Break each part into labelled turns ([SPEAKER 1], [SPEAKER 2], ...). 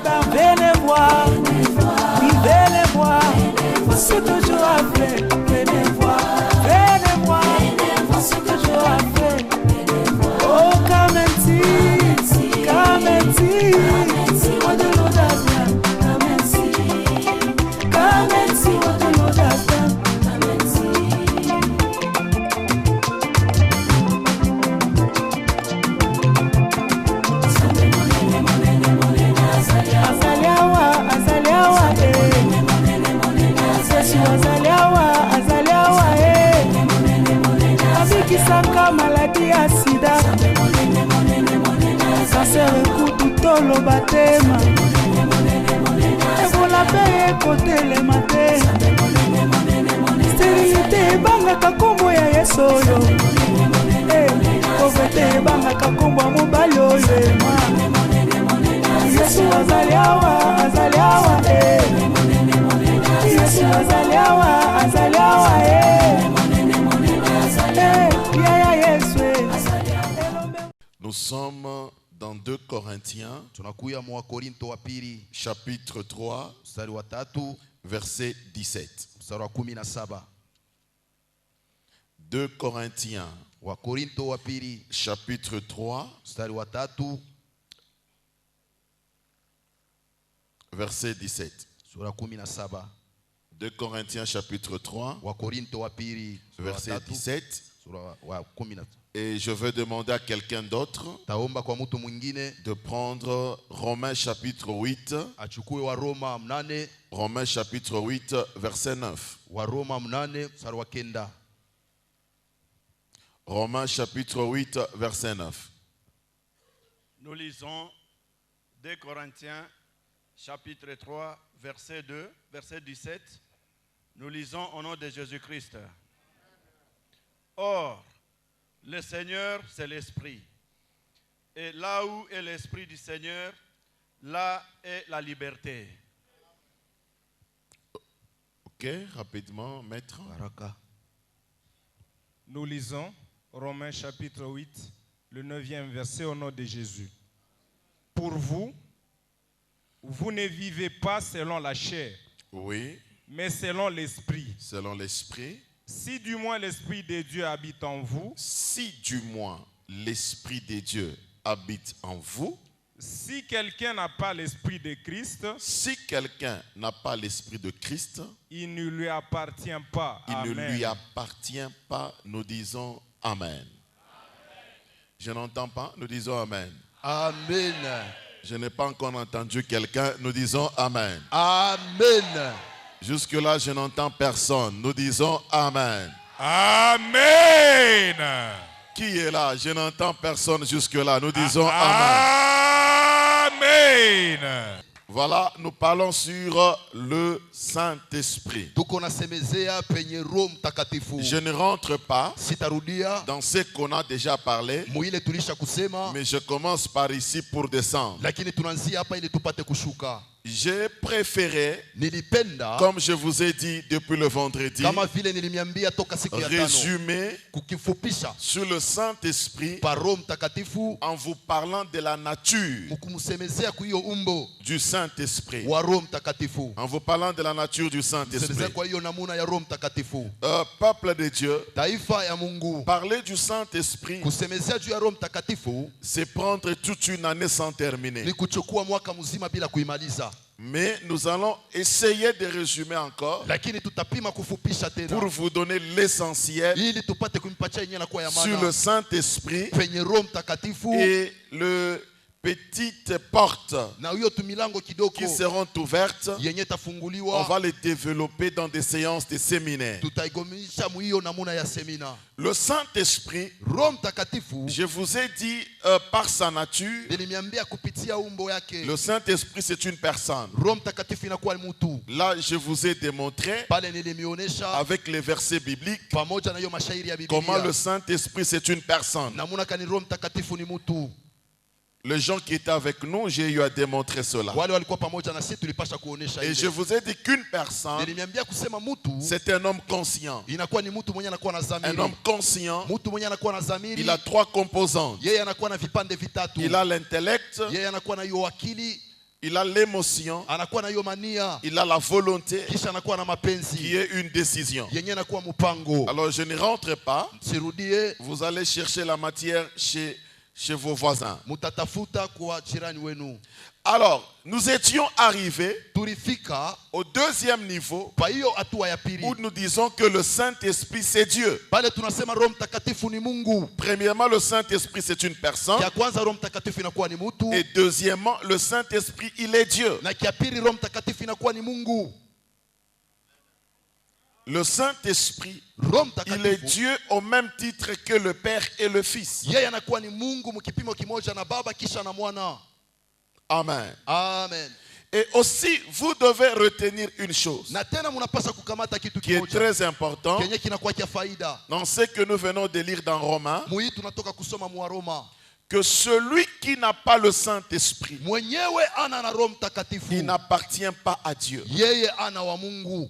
[SPEAKER 1] ben venez voir, oui venez voir, ce que Dieu a fait, venez voir ce que Dieu a fait. Oh Kamenti, what the Lord has done, Kamenti, what the Lord has done, Kamenti. Azaliawa, Yesu azaliawa, abikisaka maladi ya sida, kanser ekutu batema, ebola pe ekotelema te, sterilite ebangaka kombo ya Yesu oyo, pauvreté ebangaka kombo ya mobali oyo ema. Yesu azaliawa, Yesu azaliawa,
[SPEAKER 2] Nous sommes dans 2 Corinthiens, chapitre 3, verset 17. 2 Corinthiens, chapitre 3, verset 17. 2 Corinthiens chapitre 3, verset 17. Et je veux demander à quelqu'un d'autre de prendre Romains chapitre 8. Romains chapitre 8, verset 9. Romains chapitre 8, verset 9.
[SPEAKER 3] Nous lisons 2 Corinthiens chapitre 3, verset 2, verset 17. Nous lisons au nom de Jésus-Christ. Or, le Seigneur, c'est l'Esprit. Et là où est l'Esprit du Seigneur, là est la liberté.
[SPEAKER 2] Ok, rapidement, maître.
[SPEAKER 4] Nous lisons Romains chapitre 8, le 9e verset au nom de Jésus. Pour vous, vous ne vivez pas selon la chair,
[SPEAKER 2] oui,
[SPEAKER 4] mais selon l'Esprit.
[SPEAKER 2] Selon l'Esprit.
[SPEAKER 4] Si du moins l'Esprit de Dieu habite en vous.
[SPEAKER 2] Si du moins l'Esprit de Dieu habite en vous.
[SPEAKER 4] Si quelqu'un n'a pas l'Esprit de Christ.
[SPEAKER 2] Si quelqu'un n'a pas l'Esprit de Christ.
[SPEAKER 4] Il ne lui appartient pas.
[SPEAKER 2] Il
[SPEAKER 4] Amen.
[SPEAKER 2] ne lui appartient pas. Nous disons Amen. Amen. Je n'entends pas. Nous disons Amen.
[SPEAKER 5] Amen.
[SPEAKER 2] Je n'ai pas encore entendu quelqu'un. Nous disons Amen.
[SPEAKER 5] Amen.
[SPEAKER 2] Jusque-là, je n'entends personne. Nous disons Amen.
[SPEAKER 4] Amen.
[SPEAKER 2] Qui est là? Je n'entends personne jusque-là. Nous disons Amen.
[SPEAKER 4] Amen.
[SPEAKER 2] Voilà, nous parlons sur le Saint-Esprit. Je ne rentre pas dans ce qu'on a déjà parlé, mais je commence par ici pour descendre. J'ai préféré, comme je vous ai dit depuis le vendredi, résumer sur le Saint-Esprit en vous parlant de la nature du Saint-Esprit. En vous parlant de la nature du Saint-Esprit. Peuple de Dieu, parler du Saint-Esprit, c'est prendre toute une année sans terminer. Mais nous allons essayer de résumer encore pour vous donner l'essentiel sur le Saint-Esprit et le petites portes qui seront ouvertes. On va les développer dans des séances de séminaire. Le Saint-Esprit, je vous ai dit par sa nature, le Saint-Esprit c'est une personne. Là je vous ai démontré avec les versets bibliques comment le Saint-Esprit c'est une personne. Les gens qui étaient avec nous, j'ai eu à démontrer cela. Et je vous ai dit qu'une personne, c'est un homme conscient. Un homme conscient, il a 3 composantes. Il a l'intellect, il a l'émotion,
[SPEAKER 5] anakuwa na hiyo mania,
[SPEAKER 2] il a la volonté,
[SPEAKER 5] kisha anakuwa na mapenzi
[SPEAKER 2] qui est une décision.
[SPEAKER 5] yenye anakuwa mpango.
[SPEAKER 2] Alors je ne rentre pas,
[SPEAKER 5] Sirudie,
[SPEAKER 2] vous allez chercher la matière chez vos voisins.
[SPEAKER 5] mutatafuta kwa jirani wenu.
[SPEAKER 2] Alors, nous étions arrivés
[SPEAKER 5] Turifika
[SPEAKER 2] au deuxième niveau
[SPEAKER 5] pa hiyo hatua ya pili,
[SPEAKER 2] où nous disons que le Saint-Esprit c'est Dieu.
[SPEAKER 5] pale tunasema Roho Mtakatifu ni Mungu.
[SPEAKER 2] Premièrement, le Saint-Esprit c'est une personne.
[SPEAKER 5] Ya kwanza Roho Mtakatifu inakuwa ni mtu,
[SPEAKER 2] Et deuxièmement, le Saint-Esprit il est Dieu.
[SPEAKER 5] na kia pili Roho Mtakatifu inakuwa ni Mungu.
[SPEAKER 2] Le Saint-Esprit,
[SPEAKER 5] Roho
[SPEAKER 2] il est
[SPEAKER 5] Mtakatifu
[SPEAKER 2] Dieu au même titre que le Père et le Fils.
[SPEAKER 5] yeye anakuwa ni Mungu mkipimo kimoja na Baba kisha na Mwana.
[SPEAKER 2] Amen.
[SPEAKER 5] Amen.
[SPEAKER 2] Et aussi, vous devez retenir une chose
[SPEAKER 5] Na tena mnapaswa kukamata kitu
[SPEAKER 2] qui est
[SPEAKER 5] kimoja
[SPEAKER 2] très important
[SPEAKER 5] kenye kinakuwa kia faida.
[SPEAKER 2] dans ce que nous venons de lire dans Romains,
[SPEAKER 5] Mui tunatoka kusoma mwa Roma.
[SPEAKER 2] que celui qui n'a pas le Saint-Esprit,
[SPEAKER 5] Mwenyewe ana na Roho Mtakatifu,
[SPEAKER 2] il n'appartient pas à Dieu.
[SPEAKER 5] yeye ana wa Mungu.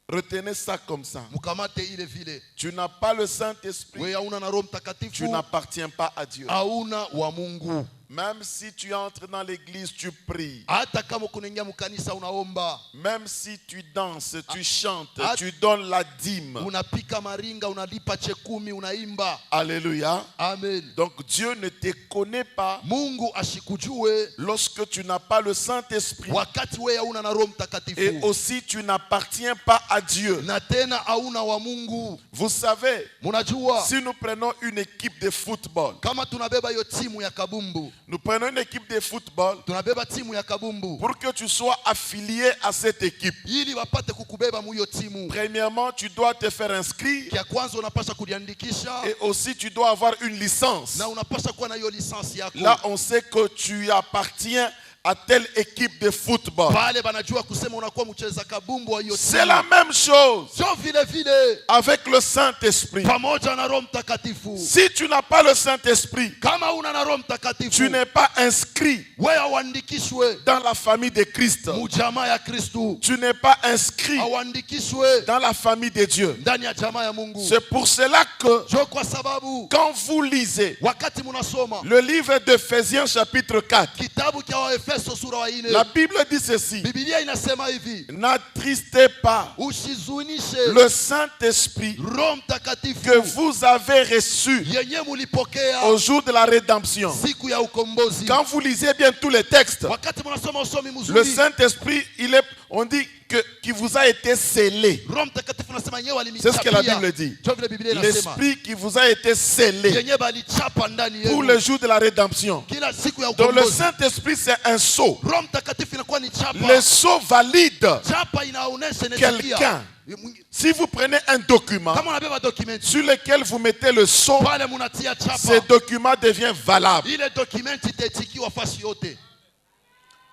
[SPEAKER 2] Retenez ça comme ça.
[SPEAKER 5] Mkamate ile vile.
[SPEAKER 2] Tu n'as pas le Saint-Esprit,
[SPEAKER 5] Wewe hauna na Roho
[SPEAKER 2] tu
[SPEAKER 5] Mtakatifu,
[SPEAKER 2] n'appartiens pas à Dieu.
[SPEAKER 5] hauna wa Mungu.
[SPEAKER 2] Même si tu entres dans l'église, tu pries.
[SPEAKER 5] Hata kama kunaingia mkanisa unaomba,
[SPEAKER 2] Même si tu danses, tu chantes, tu donnes la dîme.
[SPEAKER 5] unapika maringa, unalipa chekumi, unaimba.
[SPEAKER 2] Alléluia.
[SPEAKER 5] Amen.
[SPEAKER 2] Donc Dieu ne te connaît pas
[SPEAKER 5] Mungu ashikujue
[SPEAKER 2] lorsque tu n'as pas le Saint-Esprit.
[SPEAKER 5] wakati wewe hauna na Roho
[SPEAKER 2] Et
[SPEAKER 5] Mtakatifu,
[SPEAKER 2] aussi tu n'appartiens pas à Dieu.
[SPEAKER 5] na tena hauna wa Mungu.
[SPEAKER 2] Vous savez,
[SPEAKER 5] Munajua
[SPEAKER 2] si nous prenons une équipe de football,
[SPEAKER 5] kama tunabeba hiyo timu ya kabumbu,
[SPEAKER 2] nous prenons une équipe de football,
[SPEAKER 5] tunabeba timu ya kabumbu
[SPEAKER 2] pour que tu sois affilié à cette équipe.
[SPEAKER 5] ili wapate kukubeba mu hiyo timu.
[SPEAKER 2] Premièrement, tu dois te faire inscrire
[SPEAKER 5] Kia kwanza unapasha kujiandikisha
[SPEAKER 2] et aussi tu dois avoir une licence.
[SPEAKER 5] na unapasha kuwa na hiyo lisansi yako.
[SPEAKER 2] Là, on sait que tu appartiens à telle équipe de football.
[SPEAKER 5] Pale banajua kusema unakuwa mcheza kabumbu wa hiyo
[SPEAKER 2] C'est
[SPEAKER 5] timu.
[SPEAKER 2] la même chose
[SPEAKER 5] Sio vile vile
[SPEAKER 2] avec le Saint-Esprit.
[SPEAKER 5] pamoja na Roho Mtakatifu.
[SPEAKER 2] Si tu n'as pas le Saint-Esprit,
[SPEAKER 5] Kama una na Roho
[SPEAKER 2] tu
[SPEAKER 5] Mtakatifu,
[SPEAKER 2] n'es pas inscrit
[SPEAKER 5] wewe hauandikishwe
[SPEAKER 2] dans la famille de Christ.
[SPEAKER 5] mu jamaa ya Kristu,
[SPEAKER 2] Tu n'es pas inscrit
[SPEAKER 5] hauandikishwe
[SPEAKER 2] dans la famille de Dieu.
[SPEAKER 5] ndani ya jamaa ya Mungu.
[SPEAKER 2] C'est pour cela que
[SPEAKER 5] Jo, kwa sababu
[SPEAKER 2] quand vous lisez
[SPEAKER 5] wakati munasoma
[SPEAKER 2] le livre d'Éphésiens chapitre 4,
[SPEAKER 5] kitabu cha Waefeso sura wa
[SPEAKER 2] la
[SPEAKER 5] 4,
[SPEAKER 2] Bible dit ceci:
[SPEAKER 5] Biblia inasema hivi,
[SPEAKER 2] n'attristez pas
[SPEAKER 5] usizunishe
[SPEAKER 2] le Saint-Esprit
[SPEAKER 5] Roho Mtakatifu
[SPEAKER 2] que vous avez reçu
[SPEAKER 5] yenye mulipokea
[SPEAKER 2] au jour de la rédemption.
[SPEAKER 5] siku ya ukombozi.
[SPEAKER 2] Quand vous lisez bien tous les textes,
[SPEAKER 5] Wakati munasoma usomi
[SPEAKER 2] le
[SPEAKER 5] mzuri,
[SPEAKER 2] Saint-Esprit, on dit qui vous a été scellé.
[SPEAKER 5] Roho Mtakatifu nasema yenyewe
[SPEAKER 2] C'est ce que la
[SPEAKER 5] walimichapia.
[SPEAKER 2] Bible dit.
[SPEAKER 5] Jo vile Biblia inasema
[SPEAKER 2] L'Esprit qui vous a été scellé
[SPEAKER 5] yenyewe balichapa ndani
[SPEAKER 2] pour
[SPEAKER 5] yenu
[SPEAKER 2] le jour de la rédemption.
[SPEAKER 5] kila siku ya
[SPEAKER 2] Donc le
[SPEAKER 5] ukombozi.
[SPEAKER 2] Saint-Esprit, c'est un sceau.
[SPEAKER 5] Roho Mtakatifu inakuwa ni chapa.
[SPEAKER 2] Le sceau valide
[SPEAKER 5] Chapa inaonesha
[SPEAKER 2] quelqu'un. Si vous prenez un document
[SPEAKER 5] kama unabeba document
[SPEAKER 2] sur lequel vous mettez le sceau,
[SPEAKER 5] pale munatia
[SPEAKER 2] ce
[SPEAKER 5] chapa,
[SPEAKER 2] document devient valable.
[SPEAKER 5] ile document itatikiwa fasi yote.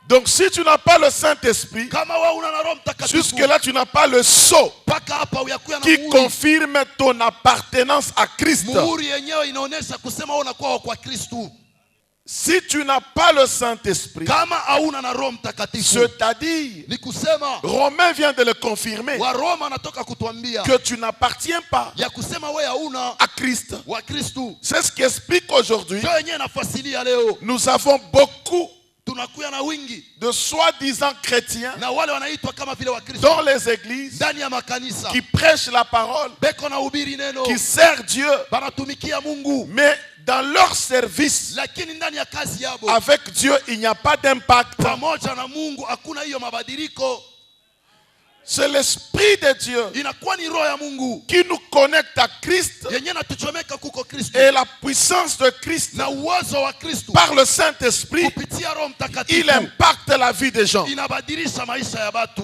[SPEAKER 2] Donc si tu n'as pas le Saint-Esprit,
[SPEAKER 5] Kama wewe una na Roho Mtakatifu,
[SPEAKER 2] jusque-là tu n'as pas le sceau
[SPEAKER 5] paka hapa uyakuya na
[SPEAKER 2] qui
[SPEAKER 5] muhuri.
[SPEAKER 2] confirme ton appartenance à Christ.
[SPEAKER 5] Muhuri yenyewe inaonesha kusema wewe unakuwa kwa Kristo.
[SPEAKER 2] Si tu n'as pas le Saint-Esprit,
[SPEAKER 5] Kama hauna na Roho Mtakatifu,
[SPEAKER 2] c'est-à-dire,
[SPEAKER 5] ni kusema
[SPEAKER 2] Romain vient de le confirmer,
[SPEAKER 5] wa Roma anatoka kutuambia
[SPEAKER 2] que tu n'appartiens pas
[SPEAKER 5] ya kusema wewe hauna
[SPEAKER 2] à Christ.
[SPEAKER 5] wa Kristo.
[SPEAKER 2] C'est ce qui explique aujourd'hui,
[SPEAKER 5] Ndio yenyewe nafasilia leo
[SPEAKER 2] nous avons beaucoup
[SPEAKER 5] tunakuya na wingi
[SPEAKER 2] de soi-disant chrétiens
[SPEAKER 5] na wale wanaitwa kama vile wa Kristo
[SPEAKER 2] dans les églises
[SPEAKER 5] ndani ya makanisa
[SPEAKER 2] qui prêchent la parole,
[SPEAKER 5] beko na ubiri neno,
[SPEAKER 2] qui servent Dieu,
[SPEAKER 5] banatumikia Mungu,
[SPEAKER 2] mais dans leur service
[SPEAKER 5] lakini ndani ya kazi yabo
[SPEAKER 2] avec Dieu, il n'y a pas d'impact.
[SPEAKER 5] pamoja na Mungu hakuna hiyo mabadiliko.
[SPEAKER 2] C'est l'Esprit de Dieu
[SPEAKER 5] Inakuwa ni roho ya Mungu
[SPEAKER 2] qui nous connecte à Christ
[SPEAKER 5] yenye natuchomeka kuko Kristo
[SPEAKER 2] et la puissance de Christ
[SPEAKER 5] na uwezo wa Kristo
[SPEAKER 2] par le Saint-Esprit,
[SPEAKER 5] kupitia Roho
[SPEAKER 2] il
[SPEAKER 5] Mtakatifu
[SPEAKER 2] impacte la vie des gens.
[SPEAKER 5] inabadilisha maisha ya watu.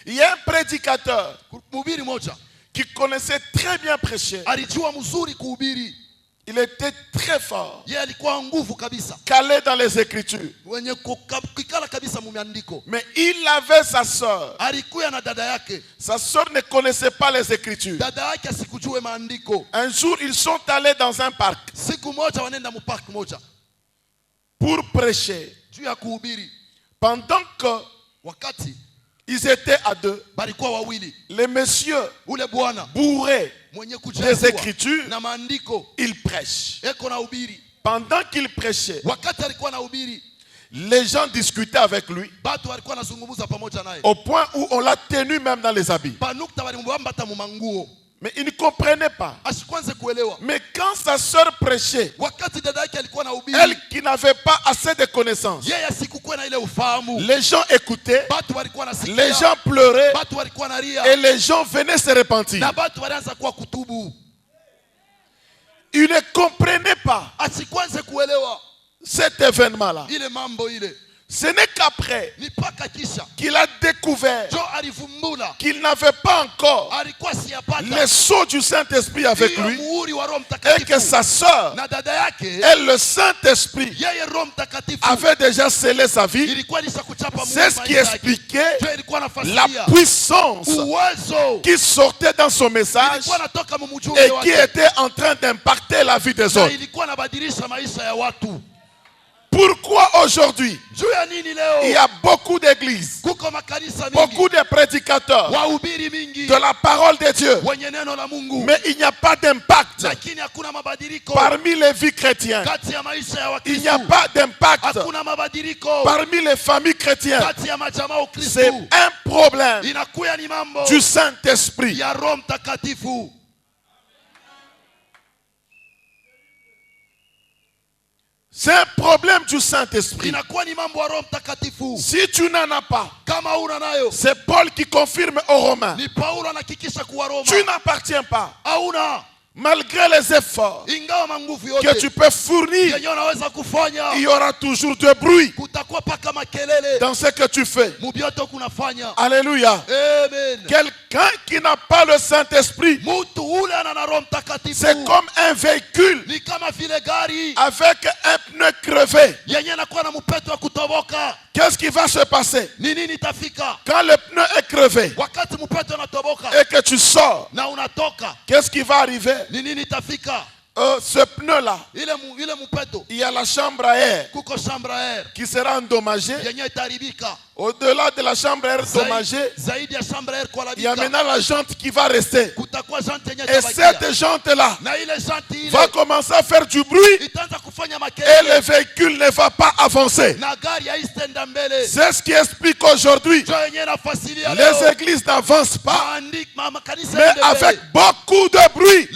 [SPEAKER 2] Il y a un prédicateur
[SPEAKER 5] Mhubiri moja
[SPEAKER 2] qui connaissait très bien prêcher.
[SPEAKER 5] alijua mzuri kuhubiri,
[SPEAKER 2] Il était très fort,
[SPEAKER 5] yeye alikuwa nguvu kabisa,
[SPEAKER 2] calé dans les Écritures.
[SPEAKER 5] wenye kukala kabisa mumeandiko.
[SPEAKER 2] Mais il avait sa sœur.
[SPEAKER 5] Alikuwa na dada yake,
[SPEAKER 2] Sa sœur ne connaissait pas les Écritures.
[SPEAKER 5] dada yake asikujue maandiko.
[SPEAKER 2] Un jour, ils sont allés dans un parc
[SPEAKER 5] Siku moja wanaenda mupark moja
[SPEAKER 2] pour prêcher.
[SPEAKER 5] juu ya kuhubiri,
[SPEAKER 2] Pendant que
[SPEAKER 5] wakati
[SPEAKER 2] Ils étaient à deux. Les messieurs bourrés des Écritures, ils prêchent. Pendant qu'il prêchait, les gens discutaient avec lui au point où on l'a tenu même dans les habits. Mais il ne comprenait pas. Mais quand sa sœur prêchait, elle qui n'avait pas assez de connaissances, les gens écoutaient, les gens pleuraient et les gens venaient se repentir. Il ne comprenait pas cet événement-là. Ce n'est qu'après qu'il a découvert qu'il n'avait pas encore le sceau du Saint-Esprit avec lui et que sa sœur et le Saint-Esprit avaient déjà scellé sa vie. C'est ce qui expliquait la puissance qui sortait dans son message et qui était en train d'impacter la vie des autres. Pourquoi aujourd'hui il y a beaucoup d'églises, beaucoup de prédicateurs de la parole de Dieu, mais il n'y a pas d'impact parmi les vies chrétiennes. Il n'y a pas d'impact parmi les familles chrétiennes. C'est un problème du Saint-Esprit. C'est un problème du Saint-Esprit. Si tu n'en as pas, c'est Paul qui confirme aux Romains. Tu n'appartiens pas. Malgré les efforts que tu peux fournir, il y aura toujours du bruit dans ce que tu fais. Alléluia. Quelqu'un qui n'a pas le Saint-Esprit, c'est comme un véhicule avec un pneu crevé. Qu'est-ce qui va se passer quand le pneu est crevé et que tu sors? Qu'est-ce qui va arriver? Ce pneu-là, il y a la chambre à air qui sera endommagée. Au-delà de la chambre à air endommagée, il y a maintenant la jante qui va rester. Et cette jante-là va commencer à faire du bruit et le véhicule ne va pas avancer. C'est ce qui explique aujourd'hui les églises n'avancent pas, mais avec beaucoup de bruit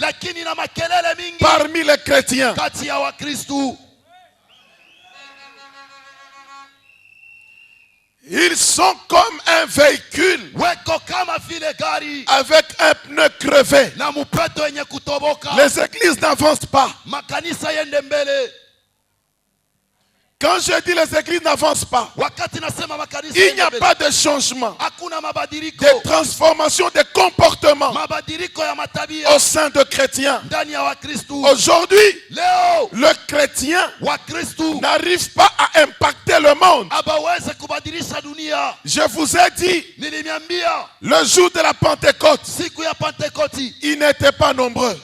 [SPEAKER 2] parmi les chrétiens. Ils sont comme un véhicule avec un pneu crevé. Les églises n'avancent pas. Quand je dis les églises n'avancent pas, il n'y a pas de changement, de transformation de comportement au sein de chrétiens. Aujourd'hui, le chrétien n'arrive pas à impacter le monde. Je vous ai dit, le jour de la Pentecôte, ils n'étaient pas nombreux.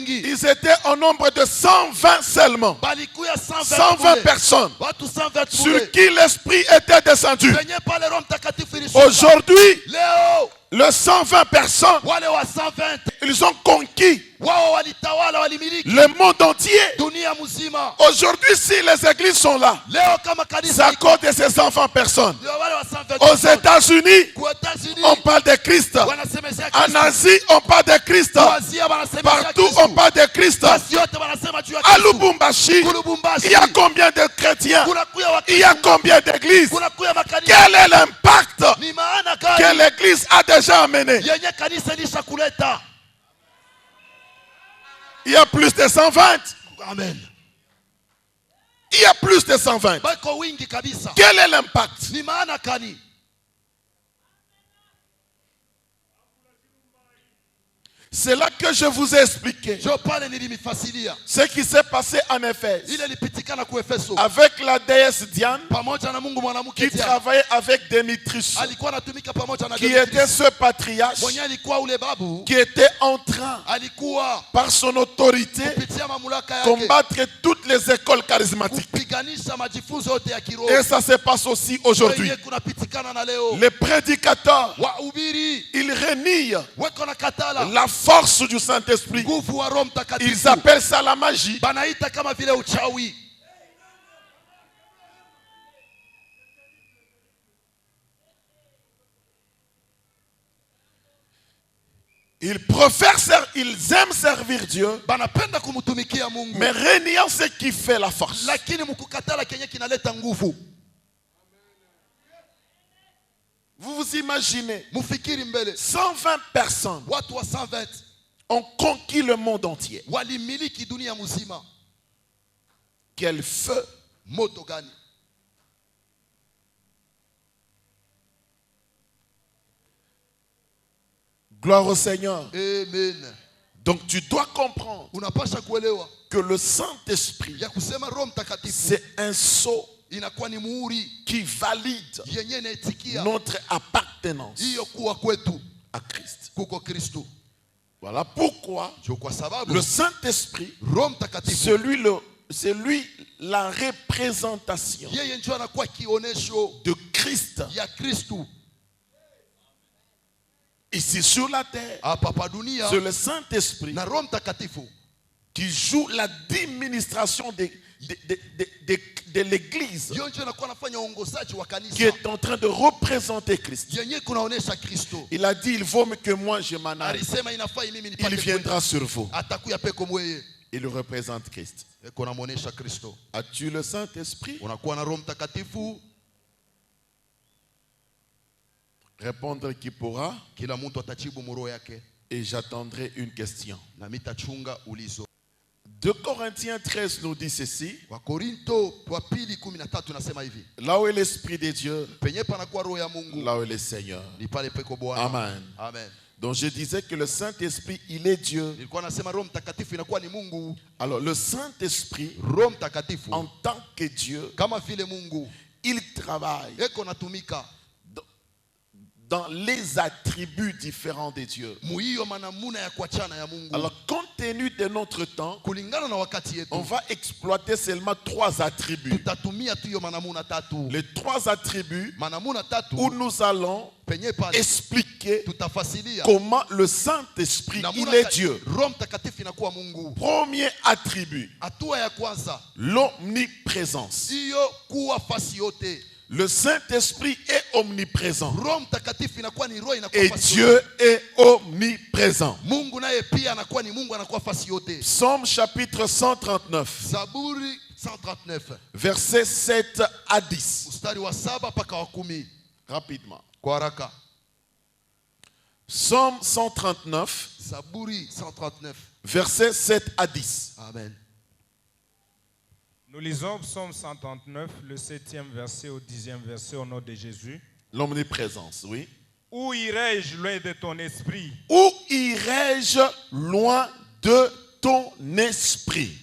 [SPEAKER 2] Ils étaient au nombre de 120 seulement. 120 personnes sur qui l'Esprit était descendu. Aujourd'hui, les 120 personnes, ils ont conquis le monde entier. Aujourd'hui, si les églises sont là, c'est à cause de ces 120 personnes. Aux États-Unis, on parle de Christ. En Asie, on parle de Christ. Partout, on parle de Christ. À Lubumbashi, il y a combien de chrétiens? Il y a combien d'églises? Quel est l'impact que l'église a déjà amené? Il y a plus de 120.
[SPEAKER 5] Amen.
[SPEAKER 2] Il y a plus de 120. Quel est l'impact? C'est là que je vous ai expliqué ce qui s'est passé en Éphèse avec la déesse Diane qui travaillait avec Démétrius, qui était ce patriarche qui était en train, par son autorité, combattre toutes les écoles charismatiques. Et ça se passe aussi aujourd'hui. Les prédicateurs, ils renient la force du Saint-Esprit. Ils appellent ça la magie. Ils aiment servir Dieu, mais régnant ce qui fait la force. Vous vous imaginez, 120 personnes ont conquis le monde entier. Quel feu! Gloire au Seigneur.
[SPEAKER 5] Amen.
[SPEAKER 2] Donc tu dois comprendre que le Saint-Esprit, c'est un sceau qui valide notre appartenance à Christ. Voilà pourquoi le Saint-Esprit, c'est lui la représentation de Christ ici sur la terre. C'est le Saint-Esprit qui joue la administration de l'Église, qui est en train de représenter Christ. Il a dit, il vaut que moi je m'en aille. Il viendra sur vous. Il représente Christ. As-tu le Saint-Esprit? Répondre qui pourra. Et j'attendrai une question. 2 Corinthiens 13 nous dit ceci. Là où est l'Esprit de Dieu, là où est le Seigneur. Amen. Donc je disais que le Saint-Esprit, il est Dieu. Alors le Saint-Esprit, en tant que Dieu, il travaille dans les attributs différents de Dieu. Alors, compte tenu de notre temps, on va exploiter seulement 3 attributs. Les 3 attributs où nous allons expliquer comment le Saint-Esprit, il est Dieu. Premier attribut, l'omniprésence. Le Saint-Esprit est omniprésent. Et Dieu est omniprésent. Psaume chapitre 139. Versets 7 à 10. Rapidement. Psaume 139. Versets 7 à 10.
[SPEAKER 5] Amen.
[SPEAKER 4] Nous lisons Psaume 139, le 7e verset au 10e verset au nom de Jésus.
[SPEAKER 2] L'omniprésence, oui.
[SPEAKER 4] Où irai-je loin de ton esprit?
[SPEAKER 2] Où irai-je loin de ton esprit?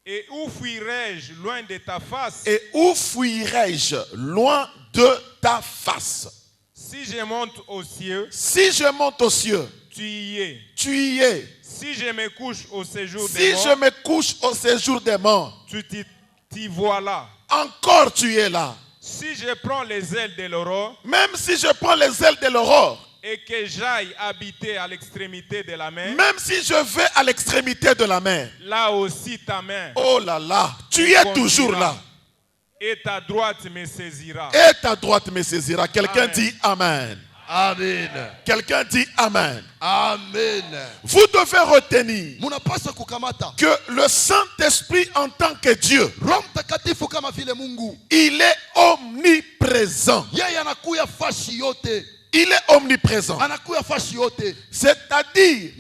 [SPEAKER 4] Et où fuirai-je loin de ta face?
[SPEAKER 2] Et où fuirai-je loin de ta face?
[SPEAKER 4] Si je monte aux cieux,
[SPEAKER 2] tu y es.
[SPEAKER 4] Si je me couche au séjour
[SPEAKER 2] des morts,
[SPEAKER 4] tu t'y vois là.
[SPEAKER 2] Encore tu es là.
[SPEAKER 4] Si je prends les ailes de l'aurore,
[SPEAKER 2] même si je prends les ailes de l'aurore,
[SPEAKER 4] et que j'aille habiter à l'extrémité de la mer,
[SPEAKER 2] même si je vais à l'extrémité de la mer,
[SPEAKER 4] là aussi ta main,
[SPEAKER 2] oh là là, tu es toujours là.
[SPEAKER 4] Et ta droite me saisira.
[SPEAKER 2] Quelqu'un dit Amen.
[SPEAKER 5] Amen.
[SPEAKER 2] Quelqu'un dit Amen.
[SPEAKER 5] Amen.
[SPEAKER 2] Vous devez retenir que le Saint-Esprit en tant que Dieu, il est omniprésent. Il est omniprésent. C'est-à-dire,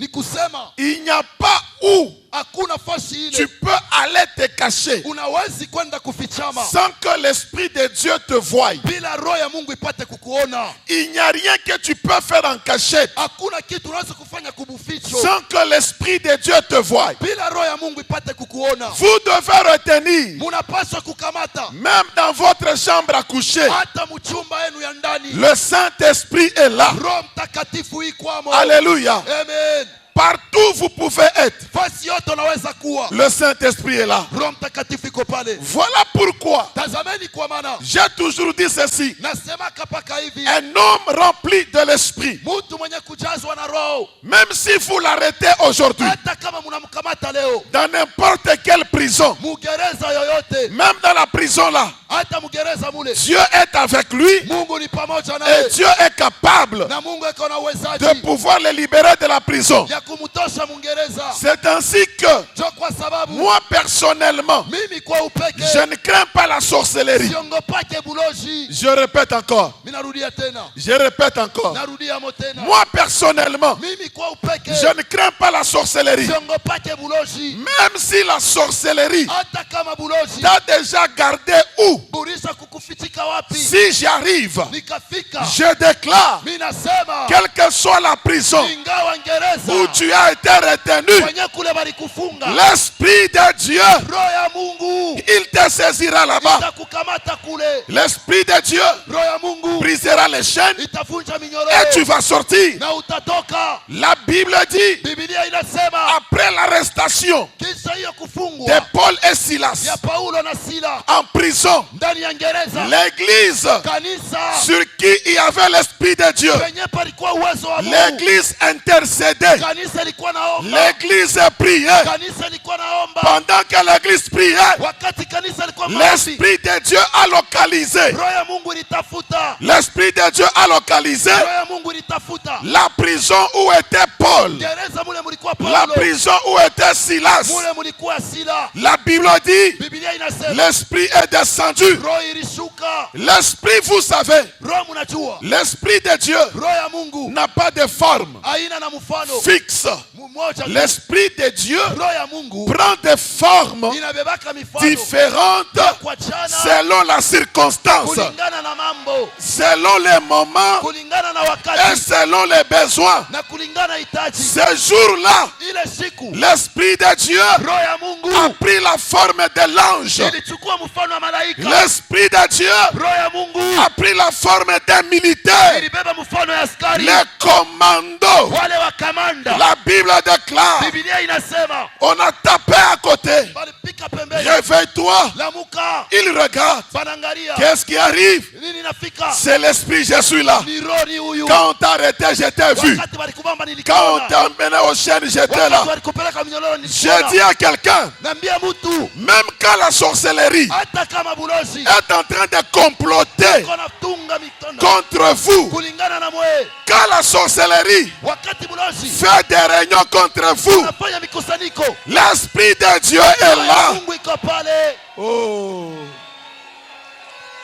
[SPEAKER 2] il n'y a pas où
[SPEAKER 5] hakuna fasi
[SPEAKER 2] tu
[SPEAKER 5] ile
[SPEAKER 2] peux aller te cacher
[SPEAKER 5] unawezi kwenda kufichama
[SPEAKER 2] sans que l'Esprit de Dieu te voie.
[SPEAKER 5] bila roho ya Mungu ipate kukuona.
[SPEAKER 2] Il n'y a rien que tu peux faire en cachette
[SPEAKER 5] Hakuna kitu unaweza kufanya kubuficho
[SPEAKER 2] sans que l'Esprit de Dieu te voie.
[SPEAKER 5] bila roho ya Mungu ipate kukuona.
[SPEAKER 2] Vous devez retenir,
[SPEAKER 5] Munapaswa kukamata
[SPEAKER 2] même dans votre chambre à coucher,
[SPEAKER 5] hata mchumba yenu ya ndani,
[SPEAKER 2] le Saint-Esprit est là.
[SPEAKER 5] Roho Mtakatifu ikwamo.
[SPEAKER 2] Alléluia.
[SPEAKER 5] Amen.
[SPEAKER 2] Partout vous pouvez être,
[SPEAKER 5] Fasi yote unaweza kuwa,
[SPEAKER 2] le Saint-Esprit est là.
[SPEAKER 5] Roho Mtakatifu iko pale.
[SPEAKER 2] Voilà pourquoi
[SPEAKER 5] Tazameni kwa maana
[SPEAKER 2] j'ai toujours dit ceci.
[SPEAKER 5] nasema kapaka hivi,
[SPEAKER 2] Un homme rempli de l'Esprit,
[SPEAKER 5] mtu mwenye kujazwa na Roho,
[SPEAKER 2] même si vous l'arrêtez aujourd'hui,
[SPEAKER 5] hata kama mnamkamata leo
[SPEAKER 2] dans n'importe quelle prison,
[SPEAKER 5] mugereza yoyote,
[SPEAKER 2] même dans la prison là,
[SPEAKER 5] hata mugereza mule,
[SPEAKER 2] Dieu est avec lui
[SPEAKER 5] Mungu ni pamoja
[SPEAKER 2] et
[SPEAKER 5] naye,
[SPEAKER 2] Dieu est capable
[SPEAKER 5] na Mungu iko na
[SPEAKER 2] de
[SPEAKER 5] uwezaji
[SPEAKER 2] pouvoir le libérer de la prison.
[SPEAKER 5] ya kumtosha mungereza.
[SPEAKER 2] C'est ainsi que
[SPEAKER 5] Jo kwa sababu
[SPEAKER 2] moi personnellement,
[SPEAKER 5] mimi kwa upeke
[SPEAKER 2] je ne crains pas la sorcellerie.
[SPEAKER 5] siongopake buloji.
[SPEAKER 2] Je répète encore,
[SPEAKER 5] Minarudia tena,
[SPEAKER 2] je répète encore.
[SPEAKER 5] narudia motena,
[SPEAKER 2] Moi personnellement,
[SPEAKER 5] mimi kwa upeke
[SPEAKER 2] je ne crains pas la sorcellerie.
[SPEAKER 5] siongopake buloji,
[SPEAKER 2] Même si la sorcellerie
[SPEAKER 5] hata kama buloji
[SPEAKER 2] t'a déjà gardé où,
[SPEAKER 5] burisha kukufichika wapi,
[SPEAKER 2] si j'arrive,
[SPEAKER 5] nikafika
[SPEAKER 2] je déclare,
[SPEAKER 5] minasema
[SPEAKER 2] quelle que soit la prison
[SPEAKER 5] ingawa ngereza
[SPEAKER 2] où tu as été retenu,
[SPEAKER 5] kwenye kule balikufunga,
[SPEAKER 2] l'Esprit de Dieu,
[SPEAKER 5] roho ya Mungu
[SPEAKER 2] il te saisira là-bas.
[SPEAKER 5] itakukamata kule,
[SPEAKER 2] L'Esprit de Dieu
[SPEAKER 5] roho ya Mungu
[SPEAKER 2] brisera les chaînes
[SPEAKER 5] itavunja
[SPEAKER 2] et tu
[SPEAKER 5] minyororo
[SPEAKER 2] vas sortir.
[SPEAKER 5] na utatoka.
[SPEAKER 2] La Bible dit,
[SPEAKER 5] Biblia inasema
[SPEAKER 2] après l'arrestation
[SPEAKER 5] kisha hiyo
[SPEAKER 2] de
[SPEAKER 5] kufungwa
[SPEAKER 2] Paul et Silas
[SPEAKER 5] ya Paulo na Sila
[SPEAKER 2] en prison,
[SPEAKER 5] ndani ya gereza,
[SPEAKER 2] l'église
[SPEAKER 5] kanisa
[SPEAKER 2] sur qui il y avait l'Esprit de Dieu,
[SPEAKER 5] penye palikuwa uwezo wa Mungu,
[SPEAKER 2] l'église intercédait,
[SPEAKER 5] kanisa ilikuwa naomba,
[SPEAKER 2] l'église priait.
[SPEAKER 5] kanisa ilikuwa naomba.
[SPEAKER 2] Pendant que l'église priait,
[SPEAKER 5] Wakati kanisa ilikuwa maombi,
[SPEAKER 2] l'Esprit de Dieu a localisé,
[SPEAKER 5] roho ya Mungu ilitafuta,
[SPEAKER 2] l'Esprit de Dieu a localisé
[SPEAKER 5] roho ya Mungu ilitafuta
[SPEAKER 2] la prison où était Paul,
[SPEAKER 5] gereza, mule mulikuwa
[SPEAKER 2] la
[SPEAKER 5] Paulo,
[SPEAKER 2] prison où était Silas.
[SPEAKER 5] mule mulikuwa Sila.
[SPEAKER 2] La Bible dit,
[SPEAKER 5] Biblia inasema
[SPEAKER 2] l'Esprit est descendu.
[SPEAKER 5] roho ilishuka.
[SPEAKER 2] L'Esprit, vous savez,
[SPEAKER 5] Roho mnajua,
[SPEAKER 2] l'Esprit de Dieu
[SPEAKER 5] roho ya Mungu
[SPEAKER 2] n'a pas de forme
[SPEAKER 5] aina na mfano
[SPEAKER 2] fixe.
[SPEAKER 5] mmoja.
[SPEAKER 2] L'Esprit de Dieu
[SPEAKER 5] Roho ya Mungu
[SPEAKER 2] prend des formes
[SPEAKER 5] inabebaka mifano
[SPEAKER 2] différentes
[SPEAKER 5] kwa chana
[SPEAKER 2] selon la circonstance,
[SPEAKER 5] kulingana na mambo,
[SPEAKER 2] selon les moments
[SPEAKER 5] kulingana na
[SPEAKER 2] et
[SPEAKER 5] wakati
[SPEAKER 2] selon les besoins.
[SPEAKER 5] na kulingana hitaji.
[SPEAKER 2] Ce jour-là,
[SPEAKER 5] Ile siku
[SPEAKER 2] l'Esprit de Dieu
[SPEAKER 5] roho ya Mungu
[SPEAKER 2] a pris la forme de l'ange.
[SPEAKER 5] ilichukua mfano wa malaika.
[SPEAKER 2] L'Esprit de Dieu
[SPEAKER 5] Roho ya Mungu
[SPEAKER 2] a pris la forme d'un militaire.
[SPEAKER 5] ilibeba mfano ya askari,
[SPEAKER 2] Les commandos.
[SPEAKER 5] wale wa kamanda.
[SPEAKER 2] La Bible déclare,
[SPEAKER 5] Biblia inasema
[SPEAKER 2] on a tapé à côté.
[SPEAKER 5] balipika pembeni,
[SPEAKER 2] Réveille-toi.
[SPEAKER 5] lamuka,
[SPEAKER 2] Il regarde.
[SPEAKER 5] banangalia
[SPEAKER 2] Qu'est-ce qui arrive?
[SPEAKER 5] nini nafika,
[SPEAKER 2] C'est l'Esprit, je suis là.
[SPEAKER 5] ni roho ni huyu.
[SPEAKER 2] Quand on t'a arrêté, je t'ai vu.
[SPEAKER 5] Wakati balikubamba
[SPEAKER 2] Quand on
[SPEAKER 5] nilikuona,
[SPEAKER 2] t'a emmené au chaîne, j'étais là.
[SPEAKER 5] wakati walikupeleka mnyororo
[SPEAKER 2] J'ai
[SPEAKER 5] nilikuona.
[SPEAKER 2] dit à quelqu'un,
[SPEAKER 5] Nambia mtu
[SPEAKER 2] même quand la sorcellerie
[SPEAKER 5] hata kama bulozi
[SPEAKER 2] est en train de comploter
[SPEAKER 5] kona tunga mitondo
[SPEAKER 2] contre vous,
[SPEAKER 5] kulingana na mwe,
[SPEAKER 2] quand la sorcellerie
[SPEAKER 5] wakati bulozi
[SPEAKER 2] fait des réunions contre vous,
[SPEAKER 5] unafanya mikusanyiko,
[SPEAKER 2] l'Esprit de Dieu est là.
[SPEAKER 5] Mungu iko pale.
[SPEAKER 2] Oh.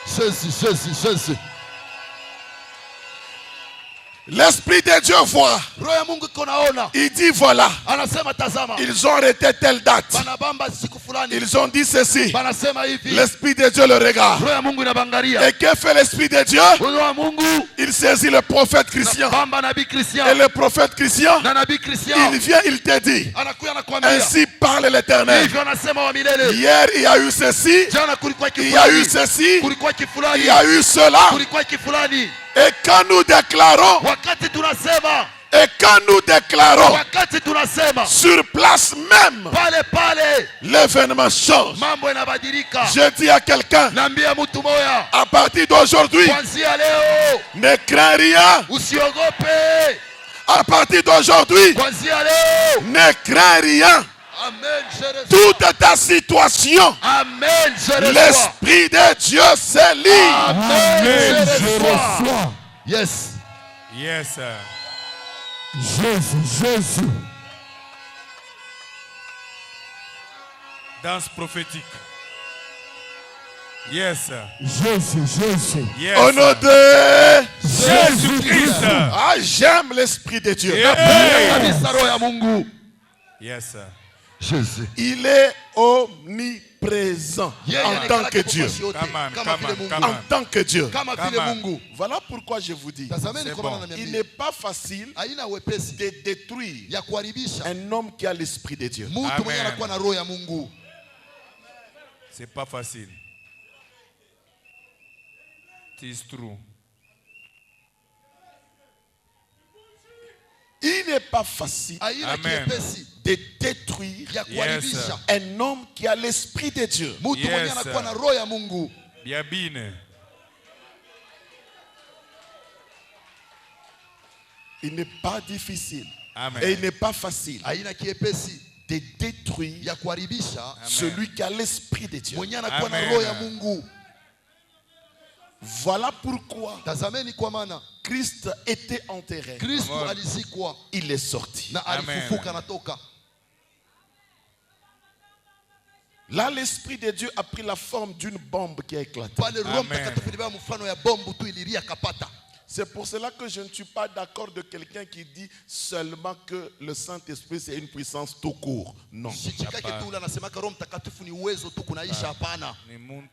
[SPEAKER 5] Jésus.
[SPEAKER 2] L'Esprit de Dieu voit.
[SPEAKER 5] Roho ya Mungu iko naona,
[SPEAKER 2] Il dit voilà,
[SPEAKER 5] anasema tazama,
[SPEAKER 2] ils ont arrêté telle date.
[SPEAKER 5] banabamba siku fulani,
[SPEAKER 2] Ils ont dit ceci.
[SPEAKER 5] banasema hivi,
[SPEAKER 2] L'Esprit de Dieu le regarde.
[SPEAKER 5] roho ya Mungu inabangalia.
[SPEAKER 2] Et que fait l'Esprit de Dieu?
[SPEAKER 5] Roho ya Mungu
[SPEAKER 2] Il saisit le prophète Christian.
[SPEAKER 5] bamba nabii
[SPEAKER 2] Et
[SPEAKER 5] Christian
[SPEAKER 2] le prophète Christian,
[SPEAKER 5] na nabii Christian
[SPEAKER 2] il vient, il te dit,
[SPEAKER 5] anakuja anakuambia,
[SPEAKER 2] ainsi parle l'Éternel.
[SPEAKER 5] hivyo anasema wa milele,
[SPEAKER 2] Hier, il y a eu ceci,
[SPEAKER 5] jana kulikuwa
[SPEAKER 2] il y a eu
[SPEAKER 5] kifulani,
[SPEAKER 2] ceci,
[SPEAKER 5] kulikuwa
[SPEAKER 2] il
[SPEAKER 5] kifulani,
[SPEAKER 2] y a eu cela.
[SPEAKER 5] kulikuwa kifulani.
[SPEAKER 2] Et quand nous déclarons,
[SPEAKER 5] Wakati tunasema, wakati tunasema,
[SPEAKER 2] sur place même,
[SPEAKER 5] pale pale
[SPEAKER 2] l'événement change.
[SPEAKER 5] mambo yanabadilika.
[SPEAKER 2] Je dis à quelqu'un,
[SPEAKER 5] Naambia mtu moya,
[SPEAKER 2] à partir d'aujourd'hui,
[SPEAKER 5] kuanzia leo
[SPEAKER 2] ne crains rien.
[SPEAKER 5] usiogope.
[SPEAKER 2] À partir d'aujourd'hui,
[SPEAKER 5] Kuanzia leo,
[SPEAKER 2] ne crains rien.
[SPEAKER 5] amen, je reçois.
[SPEAKER 2] Toute ta situation,
[SPEAKER 5] Amen, je reçois.
[SPEAKER 2] l'Esprit de Dieu se lit.
[SPEAKER 5] Amen, je reçois. Yes.
[SPEAKER 4] Yes, sir.
[SPEAKER 5] Jésus.
[SPEAKER 4] Danse prophétique. Yes, sir.
[SPEAKER 5] Jésus.
[SPEAKER 4] Yes,
[SPEAKER 2] Au nom de...
[SPEAKER 4] Jésus-Christ.
[SPEAKER 2] Ah, j'aime l'Esprit de Dieu.
[SPEAKER 4] Yeah.
[SPEAKER 5] Kabisa roho ya Mungu.
[SPEAKER 3] Yes, sir.
[SPEAKER 2] Jésus. Il est omniprésent en tant que Dieu. En tant que Dieu. Voilà pourquoi je vous dis, il n'est pas facile de détruire un homme qui a l'esprit de Dieu.
[SPEAKER 3] C'est pas facile. It's true.
[SPEAKER 2] Il n'est pas facile de détruire un homme qui a l'esprit de Dieu. Il n'est pas difficile. Et il n'est pas facile de détruire celui qui a l'esprit de Dieu. Voilà pourquoi Christ était enterré. Il est sorti. Là, l'esprit de Dieu a pris la forme d'une bombe qui a éclaté. C'est pour cela que je ne suis pas d'accord de quelqu'un qui dit seulement que le Saint-Esprit c'est une puissance tout court. Non.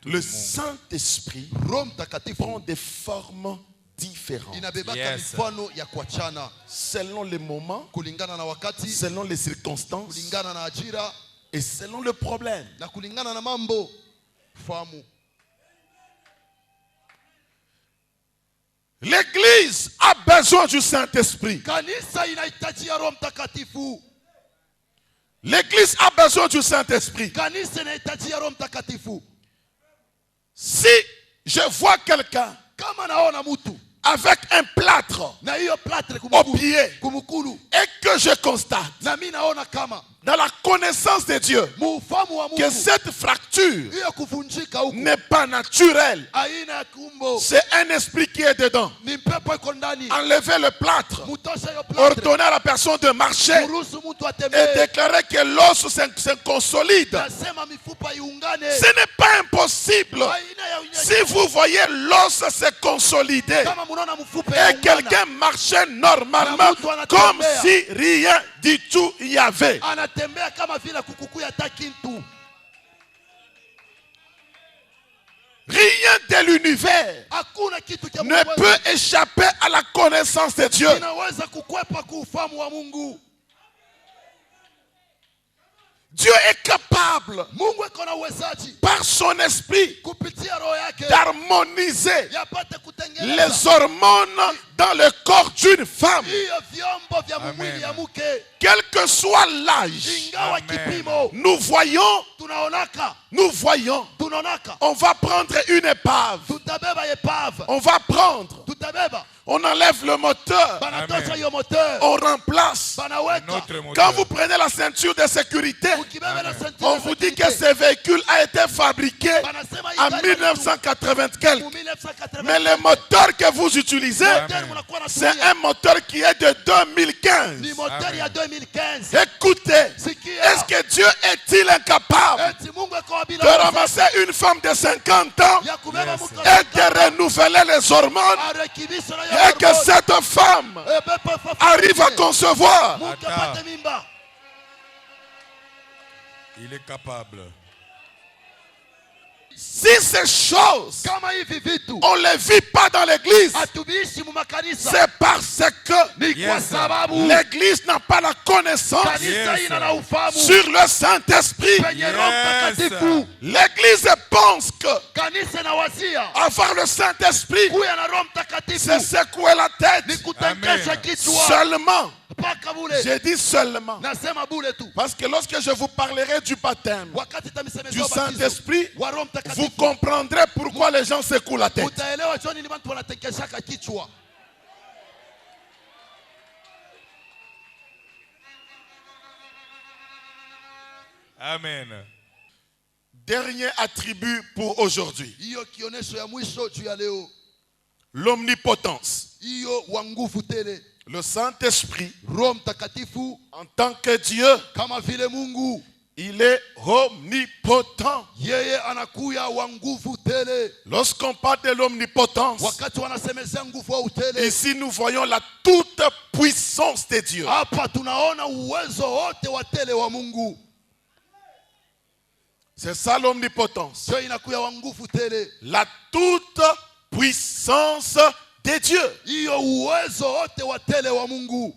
[SPEAKER 2] Le Saint-Esprit prend des formes différentes. Selon les moments, selon les circonstances et selon le problème. L'église a besoin du Saint-Esprit. L'église a besoin du Saint-Esprit. Si je vois quelqu'un avec un plâtre au pied et que je constate dans la connaissance de Dieu que cette fracture n'est pas naturelle, c'est un esprit qui est dedans. Enlever le plâtre, ordonner à la personne de marcher et déclarer que l'os se consolide. Ce n'est pas impossible. Si vous voyez l'os se consolider et quelqu'un marchait normalement comme si rien du tout y avait, rien de l'univers ne peut échapper à la connaissance de Dieu. Dieu est capable, par son esprit, d'harmoniser les hormones dans le corps d'une femme. Quel que soit l'âge, nous voyons, on va prendre une épave. On enlève le moteur. On remplace. Quand vous prenez la ceinture de sécurité, on vous dit que ce véhicule a été fabriqué en 1980. Mais le moteur que vous utilisez, c'est un moteur qui est de 2015. Écoutez, est-ce que Dieu est-il incapable de ramasser une femme de 50 ans et de renouveler les hormones et que cette femme arrive à concevoir?
[SPEAKER 3] Il est capable.
[SPEAKER 2] Si ces choses, on ne les vit pas dans l'église, c'est parce que l'église n'a pas la connaissance sur le Saint-Esprit. L'église pense que avoir le Saint-Esprit, c'est secouer la tête. Seulement. J'ai dit seulement. Parce que lorsque je vous parlerai du baptême du Saint-Esprit, vous comprendrez pourquoi les gens secouent la tête.
[SPEAKER 3] Amen.
[SPEAKER 2] Dernier attribut pour aujourd'hui. L'omnipotence. Le Saint-Esprit, en tant que Dieu, Il est omnipotent.
[SPEAKER 5] Yeye anakuya wa nguvu tele.
[SPEAKER 2] Lorsqu'on parle de l'omnipotence,
[SPEAKER 5] Wakati wanasemezea nguvu wa utele,
[SPEAKER 2] ici nous voyons la toute puissance de Dieu.
[SPEAKER 5] hapa tunaona uwezo wote wa tele wa Mungu.
[SPEAKER 2] C'est ça l'omnipotence.
[SPEAKER 5] Sio inakuya wa nguvu tele.
[SPEAKER 2] La toute puissance de Dieu.
[SPEAKER 5] Hiyo uwezo wote wa tele wa Mungu.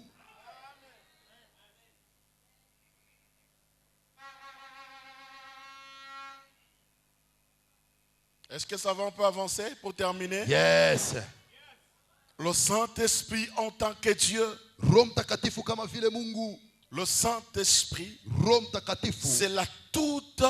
[SPEAKER 2] Est-ce que ça va, on peut avancer pour terminer?
[SPEAKER 5] Yes.
[SPEAKER 2] Le Saint-Esprit en tant que Dieu.
[SPEAKER 5] Roho Mtakatifu kama vile Mungu.
[SPEAKER 2] Le Saint-Esprit,
[SPEAKER 5] Roho Mtakatifu
[SPEAKER 2] c'est la toute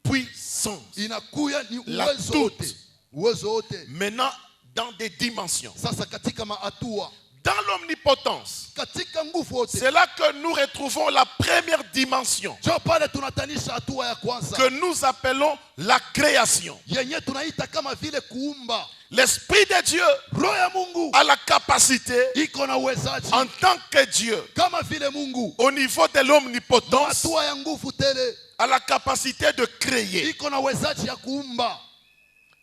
[SPEAKER 2] puissance.
[SPEAKER 5] inakuya ni
[SPEAKER 2] La
[SPEAKER 5] uwezo
[SPEAKER 2] toute.
[SPEAKER 5] wote. Uwezo wote.
[SPEAKER 2] Maintenant, dans des dimensions.
[SPEAKER 5] Sasa katika maatua,
[SPEAKER 2] Dans l'omnipotence,
[SPEAKER 5] katika nguvu wote,
[SPEAKER 2] c'est là que nous retrouvons la première dimension
[SPEAKER 5] jo pale tunatanisha hatua ya kwanza
[SPEAKER 2] que nous appelons la création.
[SPEAKER 5] yenye tunaita kama vile kuumba.
[SPEAKER 2] L'Esprit de Dieu
[SPEAKER 5] Roho ya Mungu
[SPEAKER 2] a la capacité,
[SPEAKER 5] iko na uwezaji
[SPEAKER 2] en tant que Dieu,
[SPEAKER 5] kama vile Mungu.
[SPEAKER 2] au niveau de l'omnipotence,
[SPEAKER 5] Hatua ya nguvu tele
[SPEAKER 2] a la capacité de créer.
[SPEAKER 5] iko na uwezaji ya kuumba.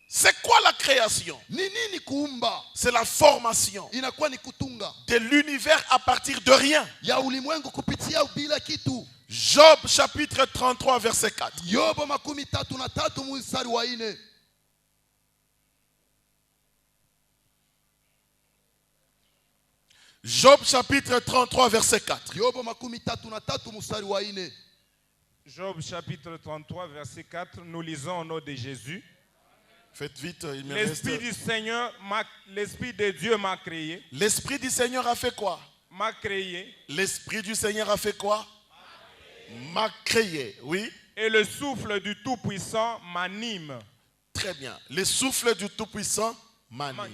[SPEAKER 2] C'est quoi la création?
[SPEAKER 5] Ni nini kuumba?
[SPEAKER 2] C'est la formation
[SPEAKER 5] Inakuwa ni kutunga
[SPEAKER 2] de l'univers à partir de rien.
[SPEAKER 5] ya ulimwengu kupitia bila kitu.
[SPEAKER 2] Job chapitre 33 verset 4.
[SPEAKER 5] Yobo 33 mstari wa 4.
[SPEAKER 2] Job chapitre 33 verset 4.
[SPEAKER 5] Yobo 33 mstari wa 4.
[SPEAKER 4] Job chapitre 33 verset 4, nous lisons au nom de Jésus.
[SPEAKER 2] Faites vite, il me reste.
[SPEAKER 4] L'Esprit de Dieu m'a créé.
[SPEAKER 2] L'Esprit du Seigneur a fait quoi?
[SPEAKER 4] M'a créé.
[SPEAKER 2] L'Esprit du Seigneur a fait quoi? M'a créé, oui.
[SPEAKER 4] Et le souffle du Tout-Puissant m'anime.
[SPEAKER 2] Très bien. Le souffle du Tout-Puissant m'anime.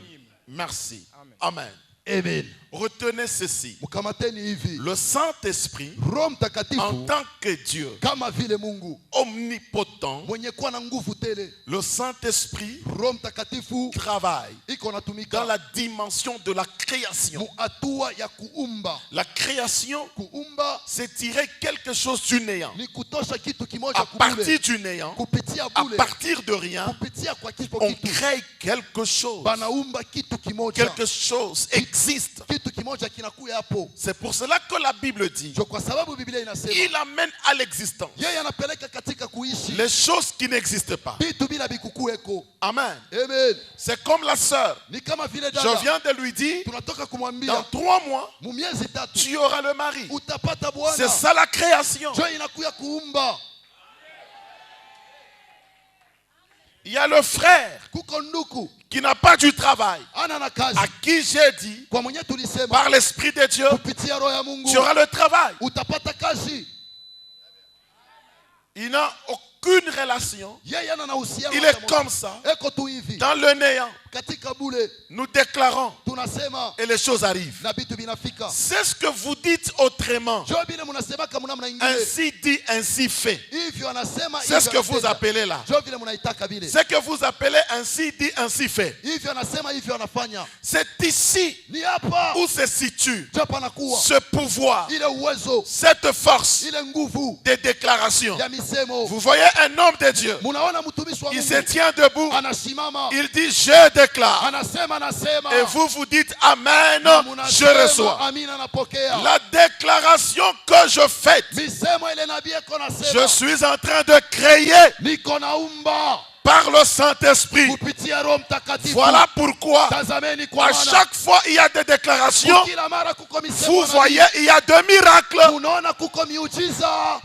[SPEAKER 2] Merci.
[SPEAKER 4] Amen.
[SPEAKER 2] Amen.
[SPEAKER 5] Amen.
[SPEAKER 2] Retenez ceci.
[SPEAKER 5] Mukamateni hivi.
[SPEAKER 2] Le Saint-Esprit,
[SPEAKER 5] Roho
[SPEAKER 2] en
[SPEAKER 5] Mtakatifu
[SPEAKER 2] tant que Dieu
[SPEAKER 5] kama vile Mungu
[SPEAKER 2] omnipotent,
[SPEAKER 5] mwenye kuwa na nguvu tele.
[SPEAKER 2] le Saint-Esprit
[SPEAKER 5] Roho Mtakatifu
[SPEAKER 2] travaille
[SPEAKER 5] iko
[SPEAKER 2] dans
[SPEAKER 5] natumika
[SPEAKER 2] la dimension de la création.
[SPEAKER 5] mu hatua ya kuumba.
[SPEAKER 2] La création,
[SPEAKER 5] Kuumba
[SPEAKER 2] c'est tirer quelque chose du néant.
[SPEAKER 5] ni kutosha kitu kimoja
[SPEAKER 2] À partir du néant,
[SPEAKER 5] kupitia
[SPEAKER 2] à
[SPEAKER 5] bule,
[SPEAKER 2] partir de rien,
[SPEAKER 5] kupitia kwa kitu
[SPEAKER 2] on
[SPEAKER 5] kitu.
[SPEAKER 2] crée quelque chose.
[SPEAKER 5] Banaumba kitu kimoja.
[SPEAKER 2] Quelque chose existe.
[SPEAKER 5] Kitu kimoja kinakuya hapo.
[SPEAKER 2] C'est pour cela que la Bible dit,
[SPEAKER 5] Jo kwa sababu Biblia inasema
[SPEAKER 2] il amène à l'existence
[SPEAKER 5] yeye anapeleka katika kuishi
[SPEAKER 2] les choses qui n'existent pas.
[SPEAKER 5] vitu bila bikukueko.
[SPEAKER 2] Amen.
[SPEAKER 5] Amen.
[SPEAKER 2] C'est comme la sœur.
[SPEAKER 5] Ni kama vile
[SPEAKER 2] Je
[SPEAKER 5] dada
[SPEAKER 2] viens de lui dire,
[SPEAKER 5] tunatoka
[SPEAKER 2] dans
[SPEAKER 5] kumwambia
[SPEAKER 2] 3 mois,
[SPEAKER 5] mu miezi 3
[SPEAKER 2] tu auras le mari.
[SPEAKER 5] utapata bwana.
[SPEAKER 2] C'est ça la création.
[SPEAKER 5] Jo inakuya kuumba.
[SPEAKER 2] Il y a le frère
[SPEAKER 5] Kuko nduku
[SPEAKER 2] qui n'a pas du travail,
[SPEAKER 5] ana na kazi.
[SPEAKER 2] à qui j'ai dit,
[SPEAKER 5] Kwa mwenye tulisema
[SPEAKER 2] par l'Esprit de Dieu,
[SPEAKER 5] kupitia roho ya Mungu
[SPEAKER 2] tu auras le travail.
[SPEAKER 5] utapata kazi.
[SPEAKER 2] Il n'a aucune relation.
[SPEAKER 5] Yeye ana na uhusiano.
[SPEAKER 2] Il est comme ça,
[SPEAKER 5] Eko tu hivi.
[SPEAKER 2] dans le néant.
[SPEAKER 5] Katika bule
[SPEAKER 2] Nous déclarons
[SPEAKER 5] tunasema
[SPEAKER 2] et les choses arrivent.
[SPEAKER 5] na bitu binafika.
[SPEAKER 2] C'est ce que vous dites autrement.
[SPEAKER 5] Jo bile munasema kama namna ingine.
[SPEAKER 2] Ainsi dit, ainsi fait.
[SPEAKER 5] Hivyo anasema
[SPEAKER 2] C'est ce que vous appelez là.
[SPEAKER 5] Jo vile munaitaka vile.
[SPEAKER 2] Ce que vous appelez ainsi dit, ainsi fait.
[SPEAKER 5] Hivyo anasema hivyo anafanya.
[SPEAKER 2] C'est ici
[SPEAKER 5] Ni hapa
[SPEAKER 2] où se situe
[SPEAKER 5] jo panakuwa
[SPEAKER 2] ce pouvoir,
[SPEAKER 5] ile uwezo,
[SPEAKER 2] cette force
[SPEAKER 5] ile nguvu
[SPEAKER 2] de déclaration.
[SPEAKER 5] ya misemo.
[SPEAKER 2] Vous voyez un homme de Dieu,
[SPEAKER 5] Munaona mtumishi wa
[SPEAKER 2] il se
[SPEAKER 5] Mungu
[SPEAKER 2] tient debout,
[SPEAKER 5] anasimama
[SPEAKER 2] il dit je déclare.
[SPEAKER 5] anasema
[SPEAKER 2] Et vous dites amen,
[SPEAKER 5] Na
[SPEAKER 2] je
[SPEAKER 5] munasema,
[SPEAKER 2] reçois.
[SPEAKER 5] amina napokea.
[SPEAKER 2] La déclaration que je fais,
[SPEAKER 5] Misemo ile nabii eko
[SPEAKER 2] je
[SPEAKER 5] nasema
[SPEAKER 2] suis en train de créer
[SPEAKER 5] niko naumba
[SPEAKER 2] par le Saint-Esprit.
[SPEAKER 5] kupitia Roho Mtakatifu.
[SPEAKER 2] Voilà pourquoi
[SPEAKER 5] Tazameni kwa
[SPEAKER 2] à
[SPEAKER 5] maana
[SPEAKER 2] chaque fois il y a des déclarations,
[SPEAKER 5] kila mara kuko misemo
[SPEAKER 2] vous
[SPEAKER 5] na
[SPEAKER 2] voyez il y a des miracles.
[SPEAKER 5] unaona kuko miujiza.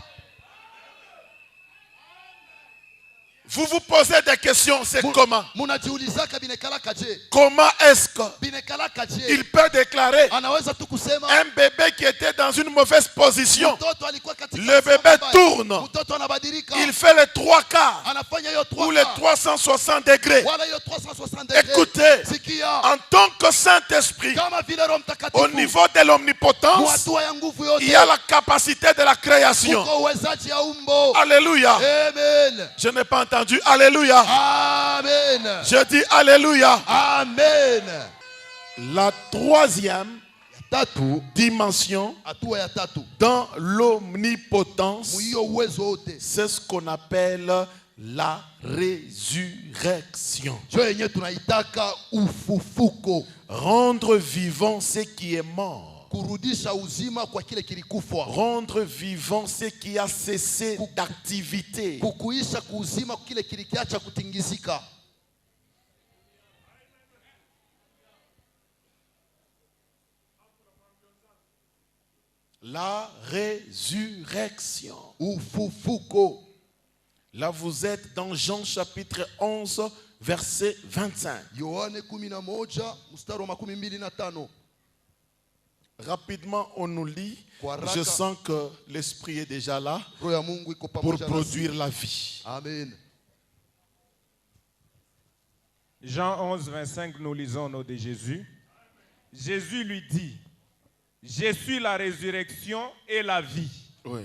[SPEAKER 2] Vous vous posez des questions, c'est comment?
[SPEAKER 5] Munajiulizaka binekalaka je?
[SPEAKER 2] Comment est-ce
[SPEAKER 5] Binekalaka je?
[SPEAKER 2] qu'il peut déclarer
[SPEAKER 5] Anaweza tu kusema
[SPEAKER 2] un bébé qui était dans une mauvaise position,
[SPEAKER 5] mtoto alikuwa katika
[SPEAKER 2] le bébé
[SPEAKER 5] mabaya.
[SPEAKER 2] tourne,
[SPEAKER 5] Mtoto anabadilika.
[SPEAKER 2] il fait les 3 quarts
[SPEAKER 5] Anafanya hiyo
[SPEAKER 2] ou les 360 degrés.
[SPEAKER 5] wala hiyo 360 degrés.
[SPEAKER 2] Écoutez,
[SPEAKER 5] Sikia
[SPEAKER 2] en tant que Saint-Esprit,
[SPEAKER 5] kama vile Roho
[SPEAKER 2] au
[SPEAKER 5] Mtakatifu
[SPEAKER 2] niveau de l'omnipotence,
[SPEAKER 5] hatua ya nguvu yote
[SPEAKER 2] il y a la capacité de la création.
[SPEAKER 5] kuko uwezaji ya umbo.
[SPEAKER 2] Alléluia.
[SPEAKER 5] Amen.
[SPEAKER 2] Je n'ai pas entendu. Alléluia.
[SPEAKER 5] Amen.
[SPEAKER 2] Je dis Alléluia.
[SPEAKER 5] Amen.
[SPEAKER 2] La troisième dimension dans l'omnipotence, c'est ce qu'on appelle la résurrection. Rendre vivant ce qui est mort. Rendre vivant ce qui a cessé d'activité. La résurrection. Là, vous êtes dans Jean chapitre 11, verset 25. Rapidement, on nous lit. Je sens que l'Esprit est déjà là pour produire la vie.
[SPEAKER 4] Amen. Jean 11, 25, nous lisons au nom de Jésus. Jésus lui dit: je suis la résurrection et la vie.
[SPEAKER 2] Oui.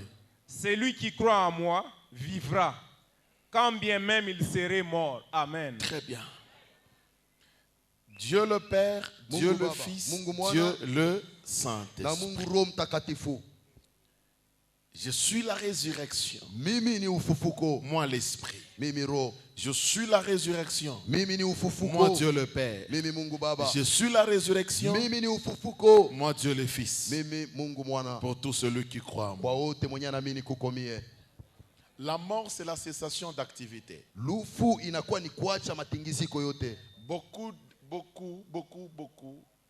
[SPEAKER 4] Celui qui croit en moi vivra, quand bien même il serait mort. Amen.
[SPEAKER 2] Très bien. Dieu le Père, Dieu le Fils, Dieu le Saint-Esprit. Je suis la résurrection. Moi l'Esprit. Je suis la résurrection. Moi Dieu le Père. Je suis la résurrection. Moi Dieu le Fils. Pour tout celui qui croit en moi. La mort, c'est la cessation d'activité. Beaucoup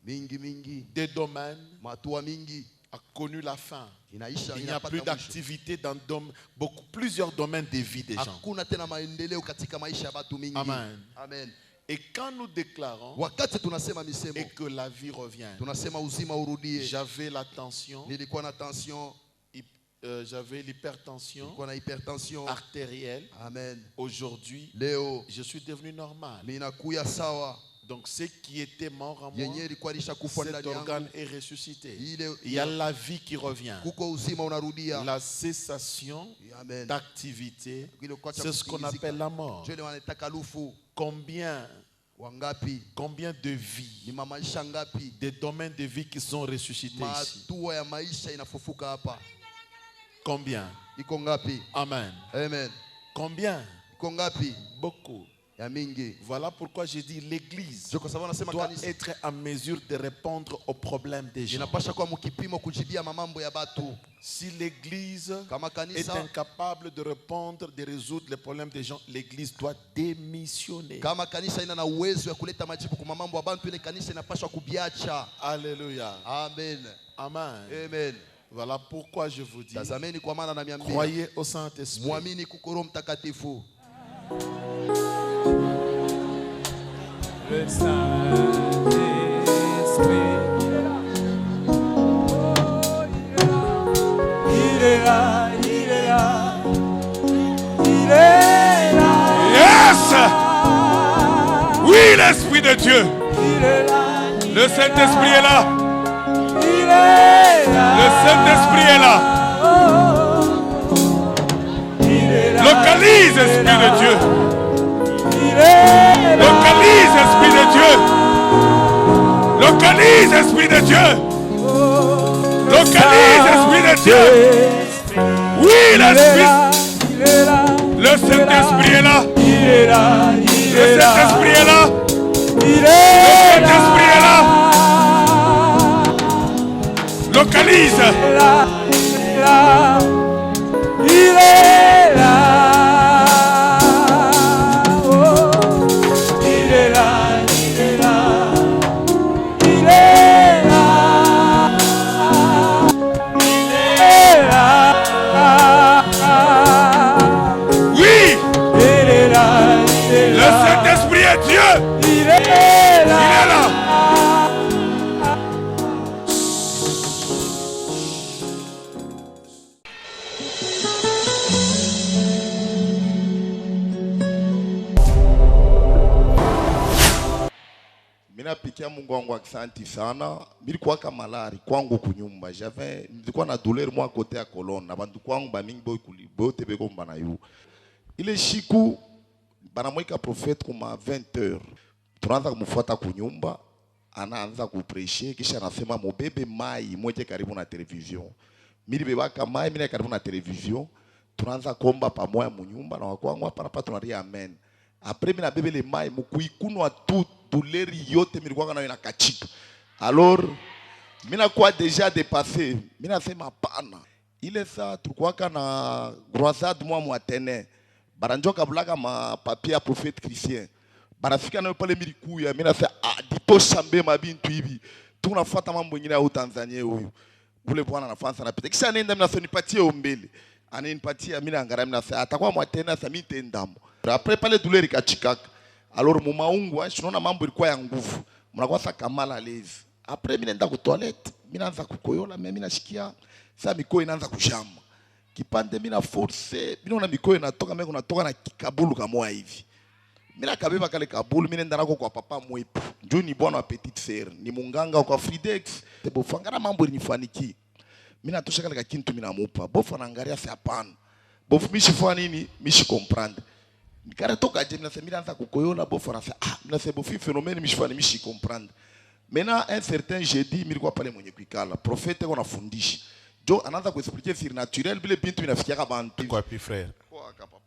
[SPEAKER 2] des domaines a connu la fin. Il n'y a plus d'activité dans plusieurs domaines de vie des gens. Amen.
[SPEAKER 5] Amen.
[SPEAKER 2] Et quand nous déclarons et que la vie revient, j'avais la tension, j'avais l'hypertension artérielle.
[SPEAKER 5] Amen.
[SPEAKER 2] Aujourd'hui, je suis devenu normal. Donc ce qui était mort en moi, cet organe est ressuscité. Il y a la vie qui revient. La cessation d'activité, c'est ce qu'on appelle la mort. Combien de vies, des domaines de vie qui sont ressuscités ici? Combien? Amen.
[SPEAKER 5] Amen.
[SPEAKER 2] Combien? Beaucoup. Voilà pourquoi j'ai dit l'église doit être en mesure de répondre aux problèmes des gens. Si l'église est incapable de répondre, de résoudre les problèmes des gens, l'église doit démissionner. Alléluia.
[SPEAKER 5] Amen.
[SPEAKER 2] Amen.
[SPEAKER 5] Amen.
[SPEAKER 2] Voilà pourquoi je vous dis, croyez au Saint-Esprit.
[SPEAKER 1] Le Saint-Esprit, il est là, il est là, il est là.
[SPEAKER 4] Yes! Oui, l'Esprit de Dieu.
[SPEAKER 1] Il est là.
[SPEAKER 4] Le Saint-Esprit est là.
[SPEAKER 1] Il est là.
[SPEAKER 4] Le Saint-Esprit est là.
[SPEAKER 1] Il est là.
[SPEAKER 4] Localise, Esprit de Dieu.
[SPEAKER 1] Il est là.
[SPEAKER 4] Localise, Esprit de Dieu. Localise, Esprit de Dieu. Localise, Esprit de Dieu. Oui, l'Esprit.
[SPEAKER 1] Il est là.
[SPEAKER 4] Le Saint-Esprit est là.
[SPEAKER 1] Il est là. Il
[SPEAKER 4] Le
[SPEAKER 1] est là.
[SPEAKER 4] Saint-Esprit est là.
[SPEAKER 1] Il
[SPEAKER 4] Le
[SPEAKER 1] est
[SPEAKER 4] Saint-Esprit est là. Localise.
[SPEAKER 1] là. Il est là. Il est là. Oh. Il est là. Il est là. Il est là. Il est là.
[SPEAKER 4] Oui.
[SPEAKER 1] Il est là. Il est
[SPEAKER 4] Le
[SPEAKER 1] là.
[SPEAKER 4] Saint-Esprit est Dieu.
[SPEAKER 1] Il est là.
[SPEAKER 4] Il est là.
[SPEAKER 6] Napikia Mungu wangu asante sana. Nilikuwa kama malari kwangu kunyumba. Nilikuwa na douleur moi côté ya colonne. Na bantu kwangu ba mingi boy kulibote beko mbana yu. Ile shiku banamweka prophète kuma 20h. Tunaanza kumfuata kunyumba. anaanza kupreshe kisha anasema mubebe mai mweje karibu na television. Mimi bebaka mai mimi karibu na television. Tunaanza komba pamoja munyumba na wakwangu hapa hapa tunalia amen. Après mimi na bebe le mai mukuikunwa tu douleur yote milikuwa nayo inakachika. Alors mimi nakuwa déjà dépassé. Mimi nasema hapana. Ile saa tulikuwa na croisade mwa Atene. Baranjoka bulaka ma papier prophète Christian. Barafika na pale milikuya mimi nasema ditosha mbe mabintu hivi. Tunafuata mambo mengine ya Tanzania huyu. Ule bwana anafansa anapita. Kisha nenda mimi nasema nipatie ombele. Ananipatia mimi naangalia mimi nasema atakuwa Mwatene sasa mimi tendamo. Après pale douleur ikachikaka. Alors mu maungu tunaona mambo ilikuwa ya nguvu. Mnakuwa sasa kamala lezi. Après mimi naenda ku toilette, mimi naanza kukoyola, mimi nashikia sasa mikoyo inaanza kushamba. Kipande mimi na force, mimi naona mikoyo inatoka, mimi kunatoka na kikabulu kama hivi. Mimi nakabeba kale kabulu, mimi nenda nako kwa papa mwepu. Njoo ni bwana wa petite sœur, ni munganga kwa Fridex. Tebo fangara mambo ilinifaniki. Mimi natosha kale kakintu mimi namupa. Bofu anaangalia sasa hapana. Bofu mishi fanya nini? Mishi comprendre. Nikare toka je mimi nasema mimi naanza kukoyola, bofu anasema mimi nasema bofu phénomène mishi fanya mishi comprendre. Maintenant un certain jeudi milikuwa pale mwenye kuikala prophète qu'on afundisha jo anaanza kuexpliquer sur naturel bile bintu inafikia kama bantu
[SPEAKER 2] Kwa pi frère.
[SPEAKER 6] Kwa papa.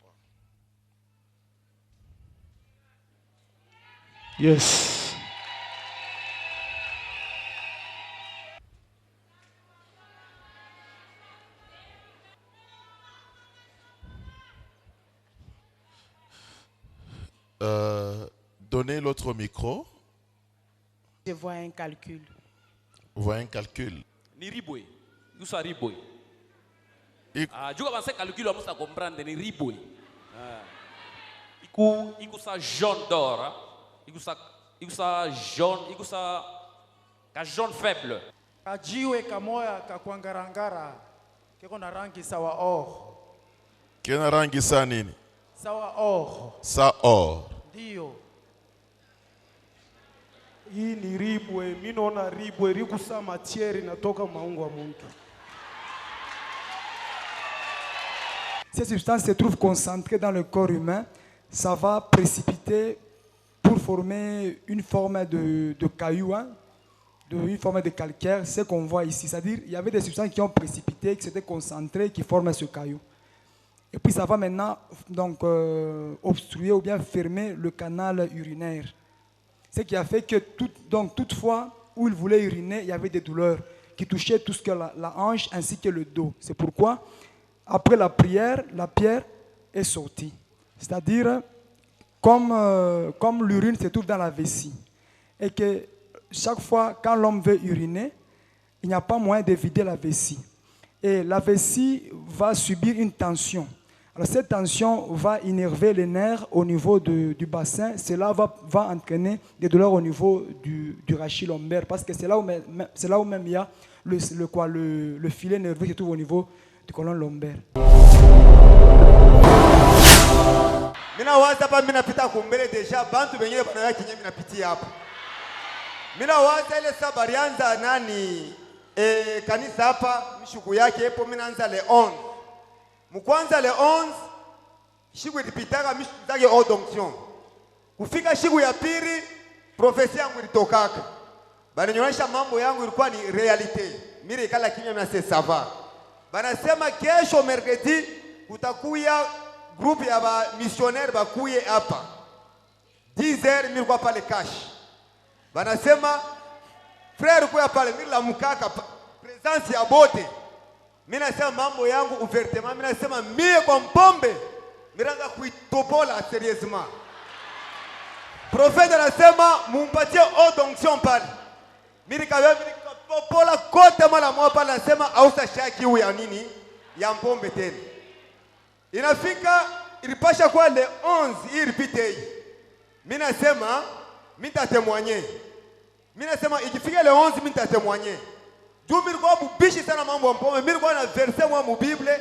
[SPEAKER 1] Yes.
[SPEAKER 2] Donnez l'autre micro.
[SPEAKER 1] Je vois un calcul.
[SPEAKER 2] Vous voyez un calcul.
[SPEAKER 7] Ni ribwe. Yusa ribwe. Juga banse calcul wa musa comprendre ni ribwe. Iku sa jaune d'or. Iku sa jaune, iku sa ka jaune faible.
[SPEAKER 1] Kajiwe kamoya kakwangarangara. Keko na rangi sawa or.
[SPEAKER 2] Kena rangi sa nini?
[SPEAKER 1] Sawa or.
[SPEAKER 2] Sa or.
[SPEAKER 1] Ndio.
[SPEAKER 8] Hii ni ribwe, mimi naona ribwe rikusa matiere natoka maungo wa mtu.
[SPEAKER 9] Ces substances se trouvent concentrées dans le corps humain, ça va précipiter pour former une forme de caillou, hein, une forme de calcaire, ce qu'on voit ici. C'est-à-dire il y avait des substances qui ont précipité, qui s'étaient concentrées, qui formaient ce caillou. Et puis ça va maintenant donc obstruer ou bien fermer le canal urinaire. Ce qui a fait que toutefois où il voulait uriner, il y avait des douleurs qui touchaient tout ce que la hanche ainsi que le dos. C'est pourquoi, après la prière, la pierre est sortie. C'est-à-dire, comme l'urine se trouve dans la vessie, et que chaque fois quand l'homme veut uriner, il n'y a pas moyen de vider la vessie. Et la vessie va subir une tension. Alors cette tension va innerver les nerfs au niveau du bassin. Cela va entraîner des douleurs au niveau du rachis lombaire. Parce que c'est là où même il y a le filet nerveux qui se trouve au niveau du colonne lombaire.
[SPEAKER 10] Mina waza hapa mimi napita kumbele deja bantu wengine bana kinye mimi napitia hapa. Mina waza ile sabari anza nani kanisa hapa mishuku yake hapo mimi naanza le 11. Mkwanza le 11 shiku ilipitaka mishuzake odonction. Kufika shiku ya pili profesia yangu ilitokaka. Bananionyesha mambo yangu ilikuwa ni realite. Mimi ikala kimya na ça va. Banasema kesho mercredi kutakuya group ya ba missionnaire bakuye hapa. 10h mimi nilikuwa pale cash. Banasema frère kuya pale mimi la mkaka presence ya bote. Mimi nasema mambo yangu ouvertement, mimi nasema mie kwa mpombe miraanza kuitopola sérieusement. Prophète anasema mumpatie odonction pale. Mimi nikapopola kote mara moja pale anasema ausa shaki huyu ya nini? Ya mpombe tena. Inafika ilipasha kwa le 11 hii repeat hii. Mimi nasema mimi nitatemwanye. Mimi nasema ikifika le 11 mimi nitatemwanye. Juu nilikuwa mbishi sana mambo ya mpombe. Mimi nilikuwa na verse mwa mu Bible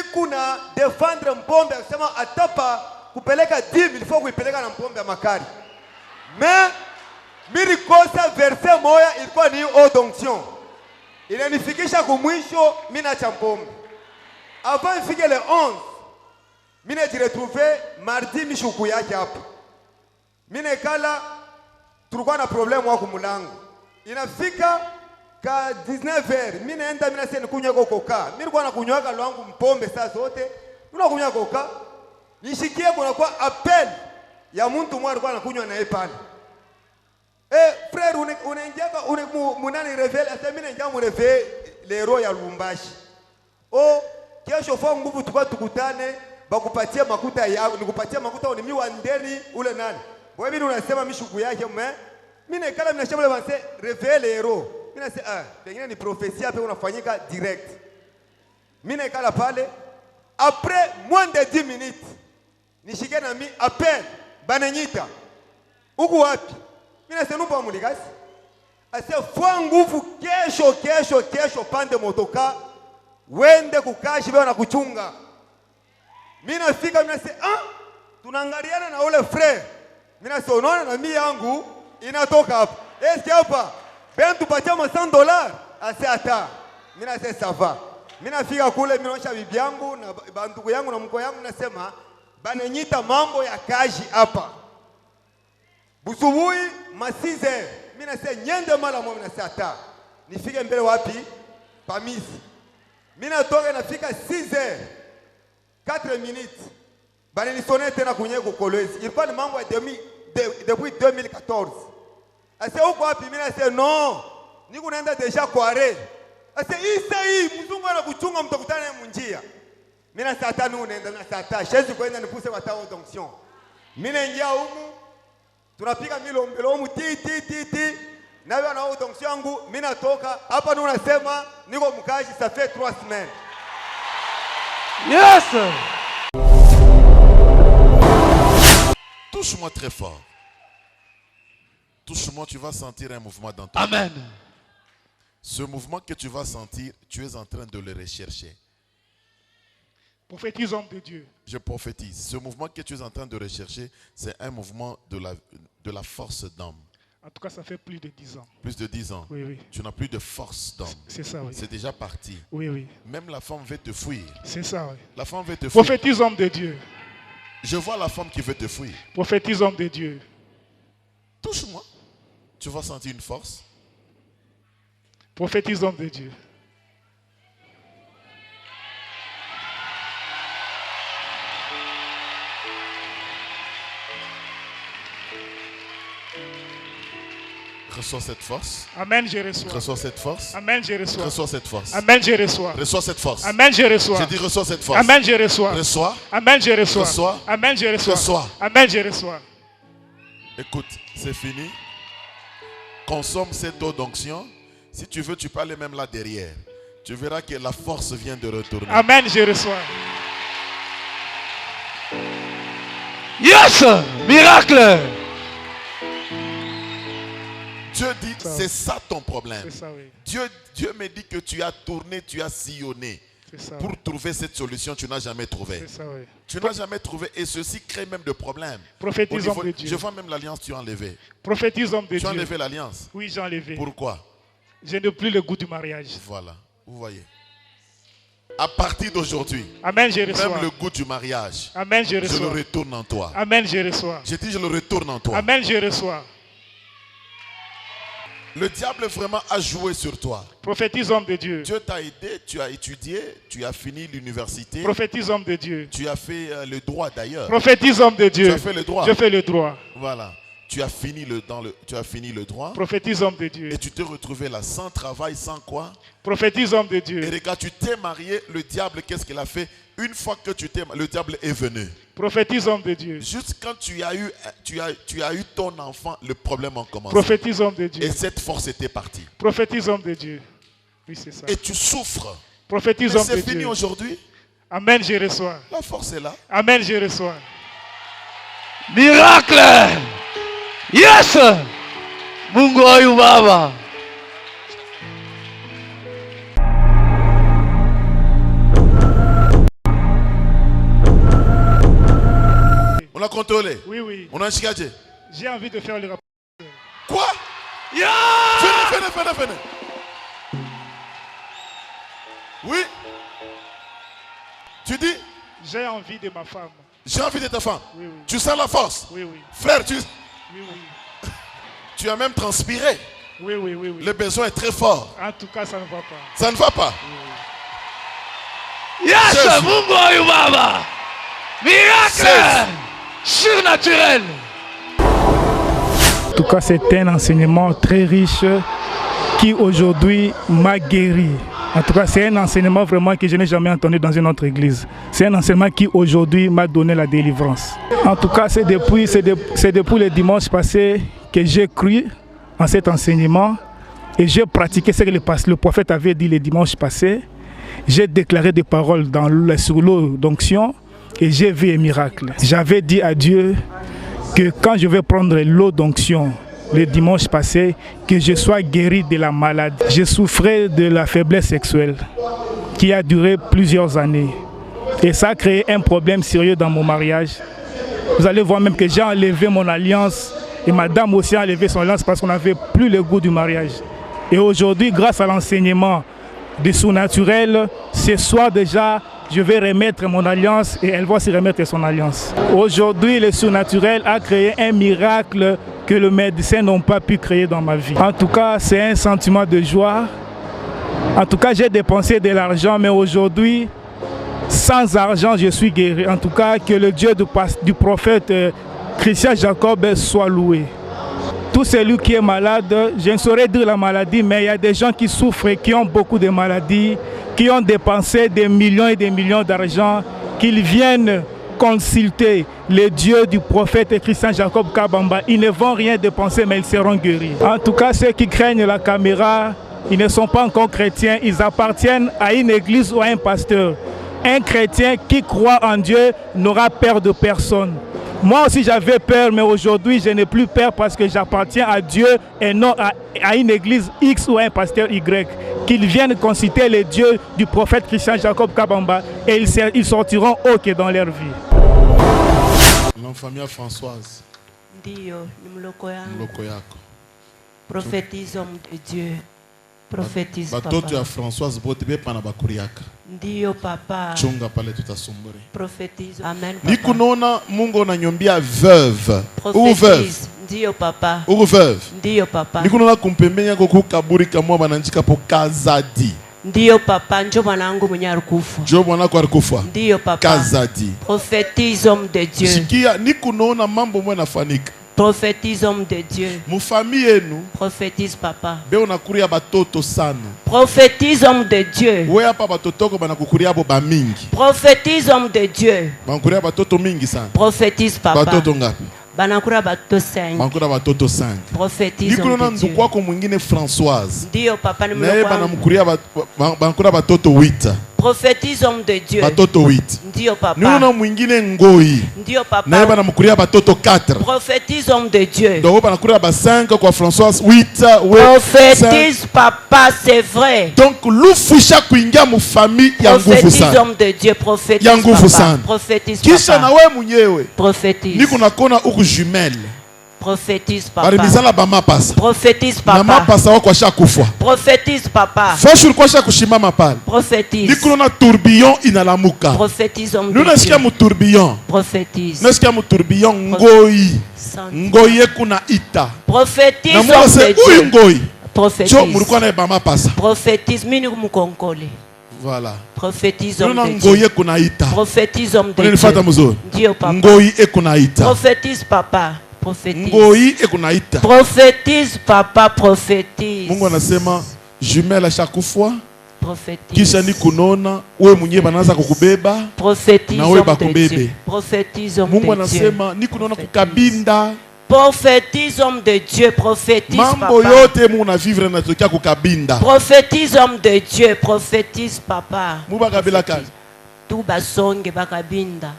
[SPEAKER 10] ikuna defendre mpombe akisema atapa kupeleka 10 il faut kuipeleka na mpombe ya makari. Mais mimi kosa verse moja ilikuwa ni odonction. Ilinifikisha kumwisho mimi na champombe. Avant ifike le 11 mimi najiretrouver mardi mishuku yake hapa. Mimi nekala tulikuwa na problem wako mulango. Inafika ka 19h, mimi naenda mimi nasema nikunywa koka. Mimi nilikuwa nakunywaga lwangu mpombe saa zote. Mimi nakunywa koka. Nishikie kuna kwa appel ya mtu mmoja alikuwa anakunywa na yeye pale. Frère unaingiaga munani reveil, asa mimi naingia mu reveil lero ya Lubumbashi. Kesho fo nguvu tukutane bakupatie makuta yako, nikupatie makuta ni mimi wa ndeni ule nani. Wewe mimi unasema mishuku yake mimi nakala mimi nasema wase reveil lero. Mimi nasema pengine ni prophesia hapo unafanyika direct. Mimi nakala pale après moins de 10 minutes nishike na mimi appel bananyita. Uko wapi? Mimi nasema numba muligasi. Ase fwa nguvu kesho pande motoka wende kukashi bwana na kuchunga. Mimi nafika mimi nasema tunaangaliana na ule frère. Mimi nasema unaona na mimi yangu inatoka hapa. Eske hapa ben tupatie $100. Ase ata. Mimi nasema ça va. Mimi nafika kule mimi naosha bibi yangu na bandugu yangu na mko yangu nasema bananyita mambo ya kazi hapa. Busubuhi masize. Mimi nasema nyende mara moja mimi nasema ata. Nifike mbele wapi? Pamisi. Mimi natoka nafika 6h. 4 minutes. Bani nisone tena kunye kukolezi. Ilikuwa ni mambo ya depuis 2014. Ase uko wapi? Mimi nasema non. Niko naenda deja kware. Ase hii mzungu anakuchunga mtakutana munjia. Mimi nasema ata unaenda na sata. Shezi kwenda nipuse watao donction. Mimi naingia humu. Tunapiga milombelo humu ti. Na wewe na donction yangu mimi natoka hapa ndio unasema niko mkaji ça fait 3 semaines.
[SPEAKER 1] Yes!
[SPEAKER 2] Touche-moi très fort. Touche-moi, tu vas sentir un mouvement dans ton
[SPEAKER 1] Amen.
[SPEAKER 2] corps. Ce mouvement que tu vas sentir, tu es en train de le rechercher.
[SPEAKER 11] Prophétise, homme de Dieu.
[SPEAKER 2] Je prophétise. Ce mouvement que tu es en train de rechercher, c'est un mouvement de la force d'homme.
[SPEAKER 11] En tout cas, ça fait plus de 10 ans.
[SPEAKER 2] Plus de 10 ans.
[SPEAKER 11] Oui.
[SPEAKER 2] Tu n'as plus de force d'homme.
[SPEAKER 11] C'est ça, oui.
[SPEAKER 2] C'est déjà parti.
[SPEAKER 11] Oui.
[SPEAKER 2] Même la femme veut te fuir.
[SPEAKER 11] C'est ça, oui.
[SPEAKER 2] La femme veut te fuir.
[SPEAKER 11] Prophétise, homme de Dieu.
[SPEAKER 2] Je vois la femme qui veut te fuir.
[SPEAKER 11] Prophétise, homme de Dieu.
[SPEAKER 2] Touche-moi. Tu vas sentir une force.
[SPEAKER 11] Prophétise, homme de Dieu.
[SPEAKER 2] Reçois cette force.
[SPEAKER 11] Amen, je reçois.
[SPEAKER 2] Reçois cette force.
[SPEAKER 11] Amen, je reçois.
[SPEAKER 2] Reçois cette force.
[SPEAKER 11] Amen, je reçois.
[SPEAKER 2] Reçois cette force.
[SPEAKER 11] Amen, je reçois.
[SPEAKER 2] J'ai dit reçois cette force.
[SPEAKER 11] Amen, je reçois.
[SPEAKER 2] Reçois.
[SPEAKER 11] Amen, je reçois.
[SPEAKER 2] Reçois.
[SPEAKER 11] Amen, je reçois.
[SPEAKER 2] Reçois.
[SPEAKER 11] Amen, je reçois.
[SPEAKER 2] Écoute, c'est fini. Consomme cette eau d'onction. Si tu veux, tu peux aller même là derrière. Tu verras que la force vient de retourner.
[SPEAKER 11] Amen, je reçois.
[SPEAKER 1] Yes! Miracle!
[SPEAKER 2] Dieu dit, c'est ça ton problème.
[SPEAKER 11] Ça, oui.
[SPEAKER 2] Dieu me dit que tu as tourné, tu as sillonné.
[SPEAKER 11] Ça,
[SPEAKER 2] pour trouver cette solution, tu n'as jamais trouvé.
[SPEAKER 11] Ça, oui.
[SPEAKER 2] Tu n'as jamais trouvé et ceci crée même des problèmes.
[SPEAKER 11] Prophétise, homme de Dieu.
[SPEAKER 2] Je vois même l'alliance que tu as enlevée.
[SPEAKER 11] Prophétise, homme de Dieu.
[SPEAKER 2] Tu as enlevé l'alliance?
[SPEAKER 11] Oui, j'ai enlevé.
[SPEAKER 2] Pourquoi?
[SPEAKER 11] Je n'ai plus le goût du mariage.
[SPEAKER 2] Voilà, vous voyez. À partir d'aujourd'hui,
[SPEAKER 11] Amen, je reçois.
[SPEAKER 2] Même le goût du mariage,
[SPEAKER 11] Amen, je reçois.
[SPEAKER 2] Je le retourne en toi.
[SPEAKER 11] Amen, je reçois.
[SPEAKER 2] J'ai dit, je le retourne en toi.
[SPEAKER 11] Amen, je reçois.
[SPEAKER 2] Le diable vraiment a joué sur toi.
[SPEAKER 11] Prophétise, homme de Dieu.
[SPEAKER 2] Dieu t'a aidé, tu as étudié, tu as fini l'université.
[SPEAKER 11] Prophétise, homme de Dieu.
[SPEAKER 2] Tu as fait le droit d'ailleurs.
[SPEAKER 11] Prophétise, homme de Dieu.
[SPEAKER 2] Tu as fait le droit.
[SPEAKER 11] Je fais le droit.
[SPEAKER 2] Voilà. Tu as fini le droit.
[SPEAKER 11] Prophétise, homme de Dieu.
[SPEAKER 2] Et tu t'es retrouvé là sans travail, sans quoi?
[SPEAKER 11] Prophétise, homme de Dieu.
[SPEAKER 2] Et regarde, tu t'es marié, le diable, qu'est-ce qu'il a fait? Une fois que tu t'es marié, le diable est venu.
[SPEAKER 11] Prophétise, homme de Dieu.
[SPEAKER 2] Juste quand tu as eu ton enfant, le problème a commencé.
[SPEAKER 11] Prophétise, homme de Dieu.
[SPEAKER 2] Et cette force était partie.
[SPEAKER 11] Prophétise, homme de Dieu. Oui, c'est ça.
[SPEAKER 2] Et tu souffres.
[SPEAKER 11] Prophétise, homme de Dieu.
[SPEAKER 2] C'est fini aujourd'hui.
[SPEAKER 11] Amen, je reçois.
[SPEAKER 2] La force est là.
[SPEAKER 11] Amen, je reçois.
[SPEAKER 1] Miracle! Yes! Mungu wayu Baba.
[SPEAKER 2] On a contrôlé.
[SPEAKER 11] Oui.
[SPEAKER 2] On a chicaté.
[SPEAKER 11] J'ai envie de faire le rapport.
[SPEAKER 2] Quoi?
[SPEAKER 1] Yeah!
[SPEAKER 2] Venez. Oui. Tu dis?
[SPEAKER 11] J'ai envie de ma femme.
[SPEAKER 2] J'ai envie de ta femme.
[SPEAKER 11] Oui.
[SPEAKER 2] Tu sens la force?
[SPEAKER 11] Oui.
[SPEAKER 2] Frère, tu...
[SPEAKER 11] Oui.
[SPEAKER 2] Tu as même transpiré.
[SPEAKER 11] Oui, oui, oui, oui.
[SPEAKER 2] Le besoin est très fort.
[SPEAKER 11] En tout cas, ça ne va pas.
[SPEAKER 2] Ça ne va pas.
[SPEAKER 12] Yes, Mungu huyu Baba. Miracle surnaturel.
[SPEAKER 11] En tout cas, c'est un enseignement très riche qui aujourd'hui m'a guéri. En tout cas, c'est un enseignement vraiment que je n'ai jamais entendu dans une autre église. C'est un enseignement qui aujourd'hui m'a donné la délivrance. En tout cas, c'est depuis le dimanche passé que j'ai cru en cet enseignement et j'ai pratiqué ce que le prophète avait dit le dimanche passé. J'ai déclaré des paroles sur l'eau d'onction et j'ai vu un miracle. J'avais dit à Dieu que quand je vais prendre l'eau d'onction le dimanche passé, que je sois guéri de la maladie. Je souffrais de la faiblesse sexuelle qui a duré plusieurs années. Et ça a créé un problème sérieux dans mon mariage. Vous allez voir même que j'ai enlevé mon alliance et madame aussi a enlevé son alliance parce qu'on n'avait plus le goût du mariage. Et aujourd'hui, grâce à l'enseignement du surnaturel, ce soir déjà, je vais remettre mon alliance et elle va se remettre son alliance. Aujourd'hui, le surnaturel a créé un miracle que le médecin n'ont pas pu créer dans ma vie. En tout cas, c'est un sentiment de joie. En tout cas, j'ai dépensé de l'argent, mais aujourd'hui, sans argent, je suis guéri. En tout cas, que le Dieu du prophète Christian Jacob soit loué. Tout celui qui est malade, je ne saurais dire la maladie, mais il y a des gens qui souffrent et qui ont beaucoup de maladies, qui ont dépensé des millions et des millions d'argent, qu'ils viennent consulter le Dieu du prophète Christian Jacob Kabamba. Ils ne vont rien dépenser, mais ils seront guéris. En tout cas, ceux qui craignent la caméra, ils ne sont pas encore chrétiens, ils appartiennent à une église ou à un pasteur. Un chrétien qui croit en Dieu n'aura peur de personne. Moi aussi j'avais peur, mais aujourd'hui je n'ai plus peur parce que j'appartiens à Dieu et non à une église X ou à un pasteur Y. Qu'ils viennent consulter le Dieu du prophète Christian Jacob Kabamba et ils sortiront OK dans leur vie.
[SPEAKER 2] L'enfamia Françoise.
[SPEAKER 13] Ndio, ni mloko
[SPEAKER 2] yako.
[SPEAKER 13] Prophétise homme de Dieu. Prophétise papa.
[SPEAKER 2] Batoto ya Françoise bote be pana bakuriaka.
[SPEAKER 13] Ndio papa.
[SPEAKER 2] Chunga pale tutasumburi.
[SPEAKER 13] Prophétise. Amen papa.
[SPEAKER 2] Nikunona Mungu ananyombia veuve.
[SPEAKER 13] Ou veuve. Ndio papa.
[SPEAKER 2] Ou veuve.
[SPEAKER 13] Ndio papa.
[SPEAKER 2] Nikunona kumpembenya ko kaburi kamwa bananjika po kazadi.
[SPEAKER 13] Ndio papa, njo mwanangu mwenye alikufa.
[SPEAKER 2] Njo mwanako alikufa.
[SPEAKER 13] Ndio papa.
[SPEAKER 2] Kazadi.
[SPEAKER 13] Prophétise homme de Dieu.
[SPEAKER 2] Sikia nikunaona mambo mwe nafanika.
[SPEAKER 13] Prophétise homme de Dieu.
[SPEAKER 2] Mu famille yenu.
[SPEAKER 13] Prophétise papa.
[SPEAKER 2] Be unakuria batoto sana.
[SPEAKER 13] Prophétise homme de Dieu.
[SPEAKER 2] Wewe hapa batoto ko banakukuria abo ba mingi.
[SPEAKER 13] Prophétise homme de Dieu.
[SPEAKER 2] Banakuria batoto mingi sana.
[SPEAKER 13] Prophétise papa.
[SPEAKER 2] Batoto ngapi?
[SPEAKER 13] Banakura batoto 5.
[SPEAKER 2] Banakura batoto 5.
[SPEAKER 13] Prophétise homme de Dieu.
[SPEAKER 2] Nikunaona ndugu wako mwingine Françoise.
[SPEAKER 13] Ndio papa ni
[SPEAKER 2] mloko. Na banamkuria banakura batoto 8.
[SPEAKER 13] Prophétise homme de Dieu.
[SPEAKER 2] Batoto 8.
[SPEAKER 13] Ndio papa.
[SPEAKER 2] Nikunaona mwingine ngoi.
[SPEAKER 13] Ndio papa.
[SPEAKER 2] Na banamkuria batoto 4.
[SPEAKER 13] Prophétise homme de Dieu.
[SPEAKER 2] Donc banakura ba 5 kwa Françoise 8.
[SPEAKER 13] Prophétise papa, c'est vrai.
[SPEAKER 2] Donc lufusha kuingia mu famille ya nguvu sana.
[SPEAKER 13] Prophétise homme de Dieu, prophétise
[SPEAKER 2] ya nguvu sana.
[SPEAKER 13] Prophétise papa.
[SPEAKER 2] Kisha na wewe mwenyewe.
[SPEAKER 13] Prophétise.
[SPEAKER 2] Niko nakona uku jumelle.
[SPEAKER 13] Prophétise papa.
[SPEAKER 2] Barimizala ba mapasa.
[SPEAKER 13] Prophétise papa.
[SPEAKER 2] Na mapasa wako ashakufa.
[SPEAKER 13] Prophétise papa.
[SPEAKER 2] Fashu ulikuwa ashakushimama pale.
[SPEAKER 13] Prophétise.
[SPEAKER 2] Niko na tourbillon inalamuka.
[SPEAKER 13] Prophétise homme de Dieu.
[SPEAKER 2] Nuna sikia mu tourbillon.
[SPEAKER 13] Prophétise.
[SPEAKER 2] Nasikia mu tourbillon ngoi. Ngoi kuna ita.
[SPEAKER 13] Prophétise homme de Dieu.
[SPEAKER 2] Ngoi.
[SPEAKER 13] Prophétise.
[SPEAKER 2] Jo mulikuwa na ba mapasa.
[SPEAKER 13] Prophétise mini mukonkole.
[SPEAKER 2] Voilà.
[SPEAKER 13] Prophétise homme de
[SPEAKER 2] Dieu.
[SPEAKER 13] Dieu. Prophétise homme de Dieu.
[SPEAKER 2] Dieu
[SPEAKER 13] papa.
[SPEAKER 2] Ngoi ekunaita.
[SPEAKER 13] Prophétise papa. Prophétise.
[SPEAKER 2] Ngoi ekunaita.
[SPEAKER 13] Prophétise papa, prophétise.
[SPEAKER 2] Mungu anasema jumelle ashakufa.
[SPEAKER 13] Prophétise.
[SPEAKER 2] Kisha nikunona wewe mwenyewe banaanza kukubeba.
[SPEAKER 13] Prophétise.
[SPEAKER 2] Na wewe bakubebe.
[SPEAKER 13] Prophétise homme de Dieu.
[SPEAKER 2] Mungu anasema nikunona kukabinda.
[SPEAKER 13] Prophétise homme de Dieu, prophétise
[SPEAKER 2] mambo
[SPEAKER 13] papa.
[SPEAKER 2] yote muna vivre na tokia kukabinda.
[SPEAKER 13] Prophétise homme de Dieu, prophétise papa.
[SPEAKER 2] Muba kabila kazi.
[SPEAKER 13] Tout basonge bakabinda.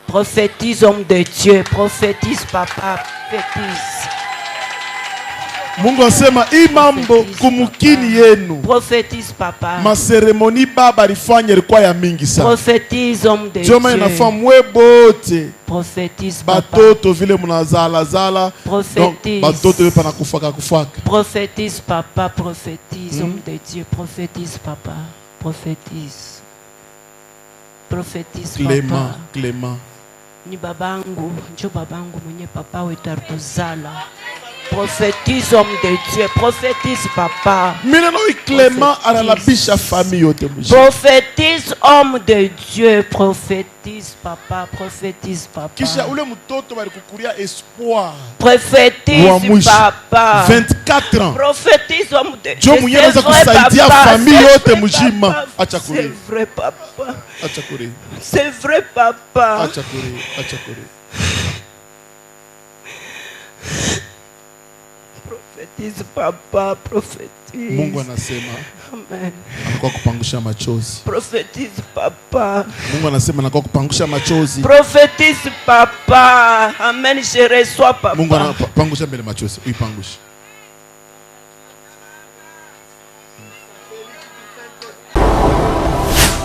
[SPEAKER 13] Prophétise homme de Dieu, prophétise papa, prophétise.
[SPEAKER 2] Mungu asema hii mambo kumukini yenu.
[SPEAKER 13] Prophétise papa.
[SPEAKER 2] Maseremoni baba alifanya ilikuwa ya mingi sana.
[SPEAKER 13] Prophétise homme de Dieu.
[SPEAKER 2] Joma inafaa mwe bote.
[SPEAKER 13] Prophétise papa.
[SPEAKER 2] Batoto vile munazala zala.
[SPEAKER 13] Prophétise.
[SPEAKER 2] Batoto wepa na kufaka.
[SPEAKER 13] Prophétise papa, prophétise homme de Dieu, prophétise papa, prophétise. Prophétise papa.
[SPEAKER 2] Clément.
[SPEAKER 13] Ni babangu, njo babangu mwenye papa wetu alikuzala. Prophétise, homme de Dieu. Prophétise, papa.
[SPEAKER 2] Clément à la biche famille.
[SPEAKER 13] Prophétise, homme de Dieu. Prophétise, papa. Prophétise, papa.
[SPEAKER 2] Kisha ule mtoto bali kukulia espoir.
[SPEAKER 13] Prophétise, papa.
[SPEAKER 2] 24 ans.
[SPEAKER 13] Prophétise, homme de Dieu.
[SPEAKER 2] Dieu mwenye anaweza kusaidia famille yote mjima. Acha kule.
[SPEAKER 13] C'est vrai, papa.
[SPEAKER 2] Acha kule.
[SPEAKER 13] C'est vrai, papa.
[SPEAKER 2] Acha kule. Acha kule.
[SPEAKER 13] Prophétise, papa, prophétise.
[SPEAKER 2] Mungu anasema
[SPEAKER 13] Amen.
[SPEAKER 2] anakuwa kupangusha machozi.
[SPEAKER 13] Prophétise, papa.
[SPEAKER 2] Mungu anasema anakuwa kupangusha machozi.
[SPEAKER 13] Prophétise, papa. Amen, je reçois, papa.
[SPEAKER 2] Mungu anapangusha mbele machozi. Uipangushe.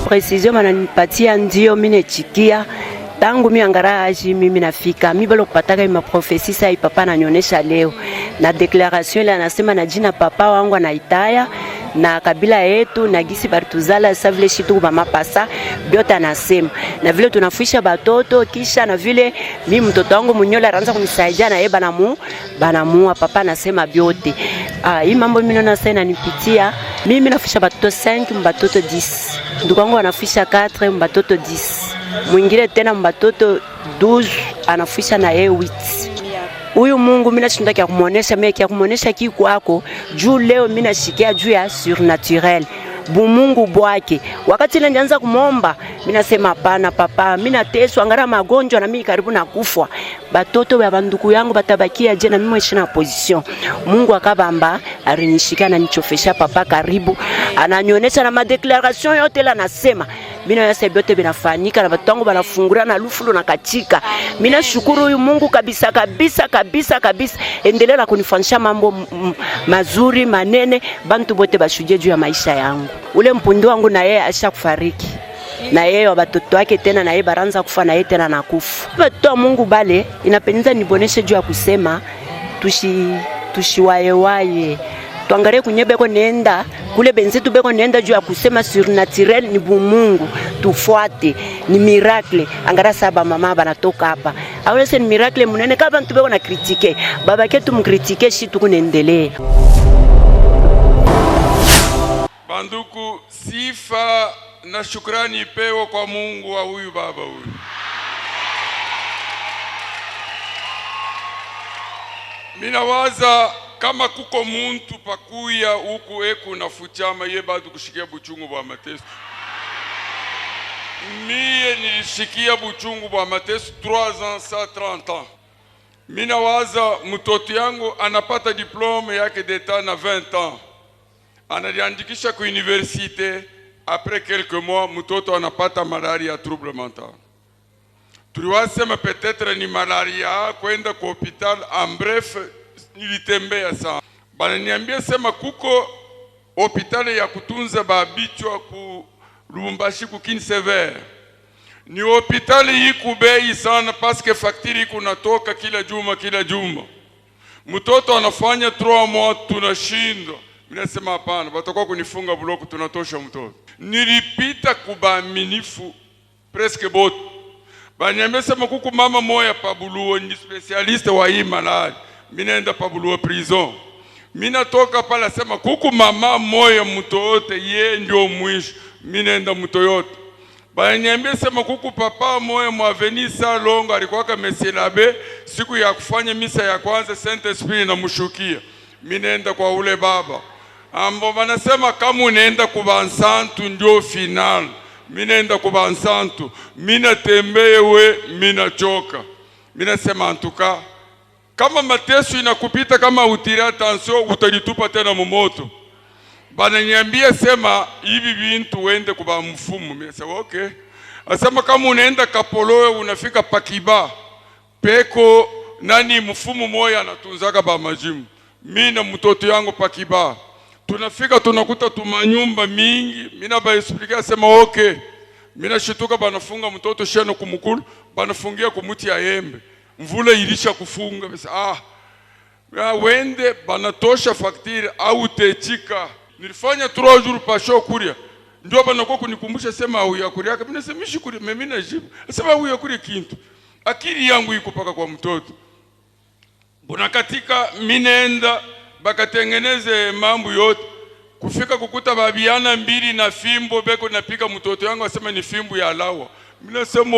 [SPEAKER 14] Precision mananipatia ndio mimi nechikia tangu miangaraji mimi nafika mimi bado kupataka ma prophecy sai papa ananionyesha leo na declaration ile anasema na jina papa wangu anaitaya na kabila yetu na gisi bartuzala sa vile shitu mama pasa biote anasema na vile tunafuisha batoto kisha na vile mimi mtoto wangu munyola anaanza kunisaidia na yeye banamuua papa anasema biote hii mambo mimi naona sana nipitia mimi nafuisha batoto 5 mbatoto 10 ndugu wangu anafuisha 4 mbatoto 10 mwingine tena mbatoto 12 anafuisha na yeye 8. Huyu Mungu mimi nashinda kumuonesha mimi kumuonesha kwako juu leo mimi nashikia juu ya surnaturel bumungu bwake. Wakati ile nilianza kumomba mimi nasema hapana papa, mimi nateswa ngara magonjwa na mimi karibu na kufa. Batoto ya banduku yangu batabakia je na mimi mwishi na position. Mungu akabamba arinishika na nichofesha papa karibu. Ananionyesha na madeclaration yote la nasema. Mimi na yasa biote binafanyika na batangu banafungura na lufulo na katika. Mimi nashukuru huyu Mungu kabisa kabisa kabisa kabisa. Endelea kunifanyisha mambo mazuri manene bantu bote bashuje juu ya maisha yangu. Ule mpundi wangu na yeye ashakufariki. Na yeye watoto wake tena na yeye baranza kufa na yeye tena nakufa. Watoto wa Mungu bale inapendeza niboneshe juu ya kusema tushiwaye tuangalie kunyebeko nenda kule benzetu beko nenda juu ya kusema surnaturel ni bumungu tufuate ni miracle angara saba mama banatoka hapa awese ni miracle munene kama bantu beko na kritike baba ketu mkritike shi tukunendelea.
[SPEAKER 15] Banduku, sifa na shukrani ipewe kwa Mungu wa huyu baba huyu. Minawaza kama kuko muntu pakuya huku eku na fuchama ye bado kushikia buchungu bwa mateso. Mie nilishikia buchungu bwa mateso 3 ans sa 30 ans. Minawaza mtoto yangu anapata diplome yake d'etat na 20 ans. Analiandikisha ku universite, après quelques mois mtoto anapata malaria ya trouble mental. Tuliwasema peut-être ni malaria kwenda kwa hospital, en bref nilitembea sana. Bananiambia sema kuko hospitali ya kutunza babichwa ku Lubumbashi ku Kinsever. Ni hospitali iko bei sana parce que facture iko natoka kila juma. Mtoto anafanya 3 mois tunashindwa. Mimi nasema hapana, batakuwa kunifunga bloku tunatosha mtoto. Nilipita kubaaminifu presque bote. Banyambia sema kuku mama moya pabuluo ni specialiste wa hii maladi. Mimi naenda pabuluo prison. Mimi natoka pala sema kuku mama moya mtoto ye ndio mwisho. Mimi naenda mtoyote. Banyambia sema kuku papa moya mwaveni Salongo alikuwa kama Mesilabe siku ya kufanya misa ya kwanza Saint Esprit na mushukia. Mimi naenda kwa ule baba. Ambo wanasema kama unaenda kubansantu ndio final. Mimi naenda kubansantu. Mimi natembewe, mimi nachoka. Mimi nasema antuka kama mateso inakupita kama utira attention utalitupa tena momoto. Bananiambia sema hivi bintu uende kuba mfumu. Mimi nasema okay. Asema kama unaenda Kapolowe unafika Pakiba. Peko nani mfumu moya anatunzaka ba majimu. Mimi na mtoto yangu Pakiba. Tunafika tunakuta tumanyumba mingi. Mimi na baexplica sema okay. Mimi nashituka banafunga mtoto sheno kumukulu, banafungia kumuti ya embe. Mvula ilisha kufunga basi wende banatosha facture au techika. Nilifanya 3 jours pasho kuria. Ndio banakuwa kunikumbusha sema au ya kuria. Mimi nasema mishi kuria mimi najibu. Sema au ya kuria kintu. Akili yangu iko paka kwa mtoto. Buna katika minenda bakatengeneze mambo yote. Kufika kukuta babiana mbili na fimbo beko napika mtoto yangu asema ni fimbo ya lawa. Mina sema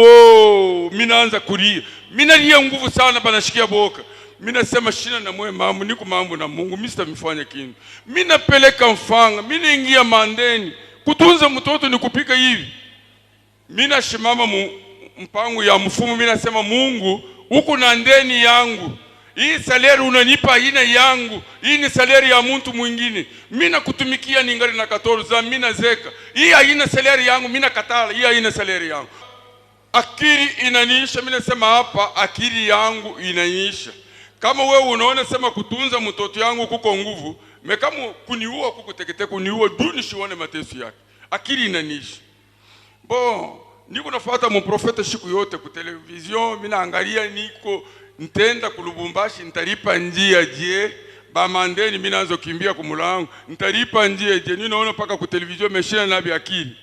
[SPEAKER 15] mina anza kulia. Mina lia nguvu sana banashikia boka. Mina sema shina na mwe mambo niku mambo na Mungu mista mifanya kintu. Mina peleka mfanga, mina ingia mandeni. Kutunza mtoto ni kupika hivi. Mina shimama mpango ya mfumu, mina sema Mungu huku na ndeni yangu. Hii saleri unanipa ina yangu. Hii ni saleri ya mtu mwingine. Mina kutumikia ningali na 14 mina zeka. Hii haina saleri yangu, mina katala. Hii haina saleri yangu. Akili inaniisha, mina sema hapa akili yangu inaniisha. Kama wewe unaona sema kutunza mtoto yangu kuko nguvu, mekama kuniua kukutekete kuniua duni shione mateso yake. Akili inaniisha. Niko nafuata mprofeta siku yote ku television, mina angalia niko ntenda kulubumbashi ntaripa njia je ba mandeni mina anzo kimbia kumulango ntaripa njia je ninaona paka ku television meshina nabi akili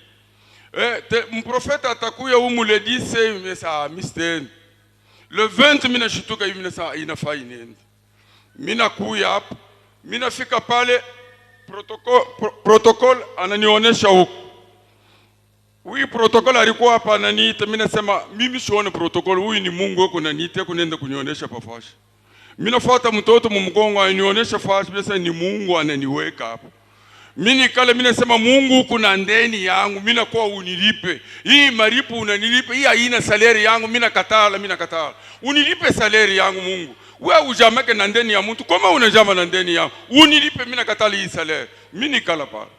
[SPEAKER 15] mprofeta atakuya le 10 mesa mister le 20 mina shituka hivi mina saa inafaa inenda mina kuya hapo mina fika pale protocol ananionyesha huko. Huyu protocol alikuwa hapa ananiita, mimi nasema mimi sione protocol, huyu ni Mungu wako ananiita kunenda kunionyesha pafashi. Mimi nafuata mtoto mumgongo anionyesha fashi, pesa ni Mungu ananiweka hapo. Mimi nikale mimi nasema Mungu kuna ndeni yangu, mimi nakuwa unilipe. Hii maripo unanilipe, hii haina salary yangu, mimi nakatala. Unilipe salary yangu Mungu. Wewe ujamake na ndeni ya mtu, kama unajama na ndeni yangu, unilipe mimi nakatala hii salary. Mimi nikala pale.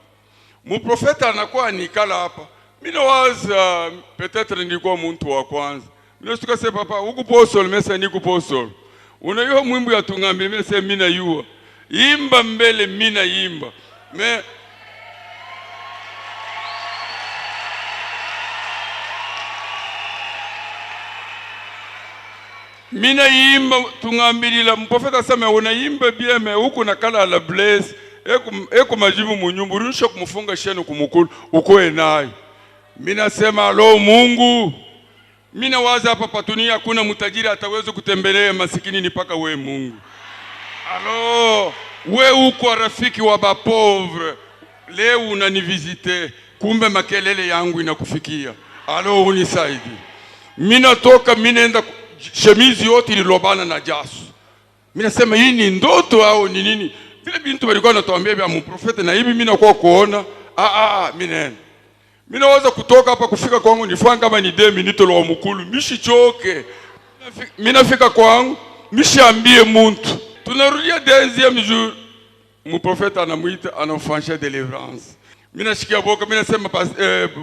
[SPEAKER 15] Mprofeta anakuwa nikala hapa. Mina waza peut-être nilikuwa mtu wa kwanza. Mina stuka se papa, huku posol mesa niku posol. Unayua mwimbo ya tungambi, mina se mina yua. Imba mbele mina imba. Mina imba tungambilila mpofeta sema unaimba bieme huku nakala la blaze. Eku majibu munyumbu, runisha kumufunga shenu kumukulu, ukoe nayo. Mina sema alo Mungu. Mina waza hapa patunia hakuna mtajiri ataweza kutembelea masikini ni paka we Mungu. Alo, we uko rafiki wa bapovre. Leo unanivisite, kumbe makelele yangu inakufikia. Alo unisaidi. Mina toka minaenda shemizi yote ililobana na jasu. Mina sema hii ni ndoto au ni nini? Vile bintu walikuwa wanatuambia vya mprofeta na hivi mina kwa kuona. Minaenda. Mina waza kutoka hapa kufika kwangu nifanga kama ni 2 minutes lo mukulu mishi choke. Mina fika kwangu mishi ambie muntu. Tunarudia 10e jour. Mprofeta anamuita anamfanyia deliverance. Mina shikia boka mina sema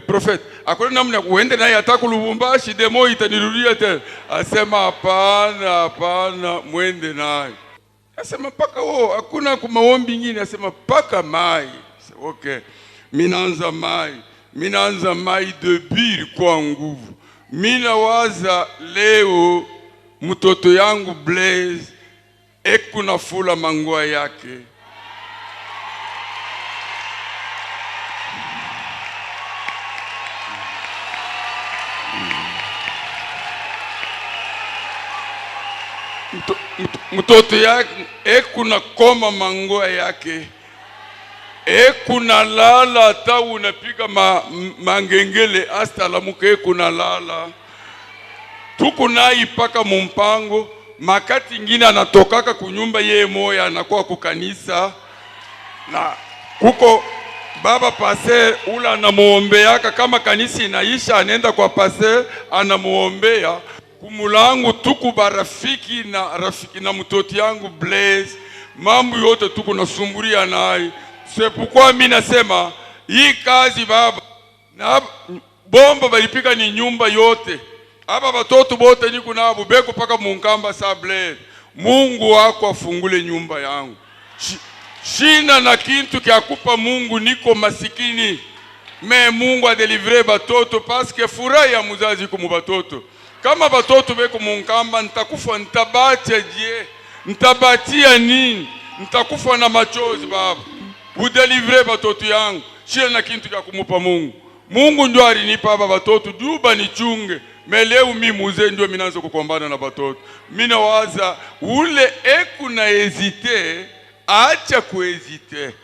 [SPEAKER 15] prophet akona namna uende naye ataka Lubumbashi demo itanirudia tena. Asema hapana mwende naye. Asema paka hakuna kumaombi nyingine asema paka mai. Okay. Minaanza mai de bir kwa nguvu. Mina waza leo mtoto yangu Blaze ekuna fula mangua yake. Mtoto yake ekuna koma mangua yake. Ekuna lala hata unapiga mangengele hasta la muke ekuna lala. Tuku nayi paka mumpango. Makati ingine anatokaka kunyumba ye moya anakuwa kukanisa. Na kuko baba pase ula anamuombeaka kama kanisa inaisha anaenda kwa pase anamuombea. Kumulangu tuku barafiki na mtoto yangu Blaze. Mambo yote tuku nasumburia naye. C'est pourquoi mimi nasema hii kazi baba na bomba balipika ni nyumba yote. Hapa watoto bote niko nabo beko paka munkamba sable. Mungu wako afungule nyumba yangu. Shina na kintu kiakupa Mungu niko masikini. Me Mungu adelivre batoto parce que furaha ya muzazi ku mubatoto. Kama batoto beko munkamba nitakufa nitabatia je. Nitabatia nini? Nitakufa na machozi baba. Udelivre batoto yangu. Shina na kintu kia kumupa Mungu. Mungu ndio alinipa baba batoto juba nichunge. Leo mimi mzee ndio mimi naanza kukombana na watoto. Mimi nawaza ule kuna hesite, acha kuhesite.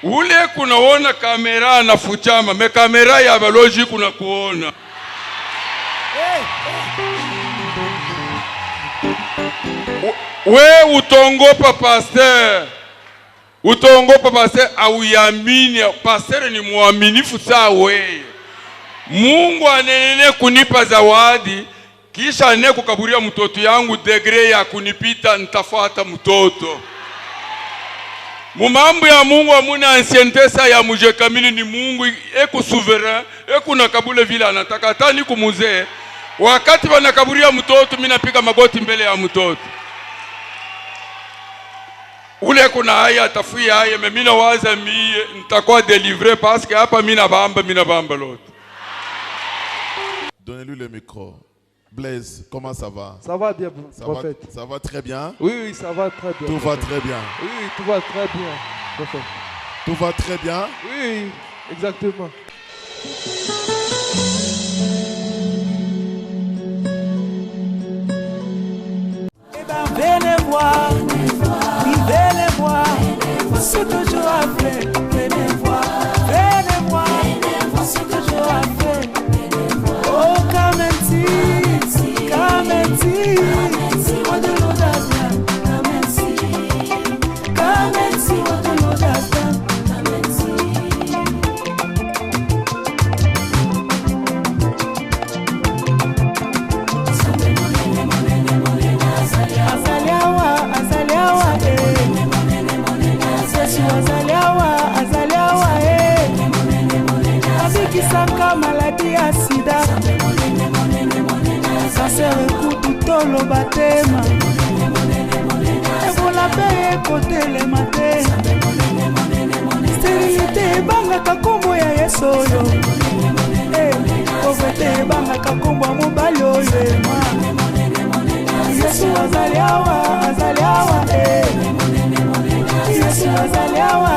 [SPEAKER 15] Ule kunaona kamera na fuchama, me kamera ya baloji kuna kuona. We utongopa pasteur. Utongopa pasteur au yamini, pasteur ni muaminifu saa we. Mungu anenene kunipa zawadi, kisha ane kukaburia mtoto yangu degree ya kunipita nitafuata mtoto. Mumambo ya Mungu amuna ancientesa ya muje kamili ni Mungu eko souverain, eko nakabule vile anataka tani kumuzee. Wakati wanakaburia mtoto mimi napiga magoti mbele ya mtoto. Ule kuna haya atafuia haya mimi nawaza mie nitakuwa délivré parce que hapa mimi na bamba l'autre.
[SPEAKER 2] Donnez-lui le micro. Blaise, comment ça va?
[SPEAKER 8] Ça va bien, prophète.
[SPEAKER 2] Ça va très bien?
[SPEAKER 8] Oui, ça va très bien.
[SPEAKER 2] Tout va très bien?
[SPEAKER 8] Oui, tout va très bien, prophète.
[SPEAKER 2] Tout va très bien?
[SPEAKER 8] Oui, exactement.
[SPEAKER 1] Venez voir, venez voir, ce que Dieu a fait. Venez voir, ce que Dieu a fait. Oh, come and see, what the Lord has done. Come and see what the Lord has done. Come and Abikisaka maladi ya sida Cancer ekutu tolo batema Ebola pe ekotelema te Sterilité ebangaka kombo ya Yesu oyo Pauvreté ebangaka kombo ya mobali oyo Yesu azali awa Yesu azali awa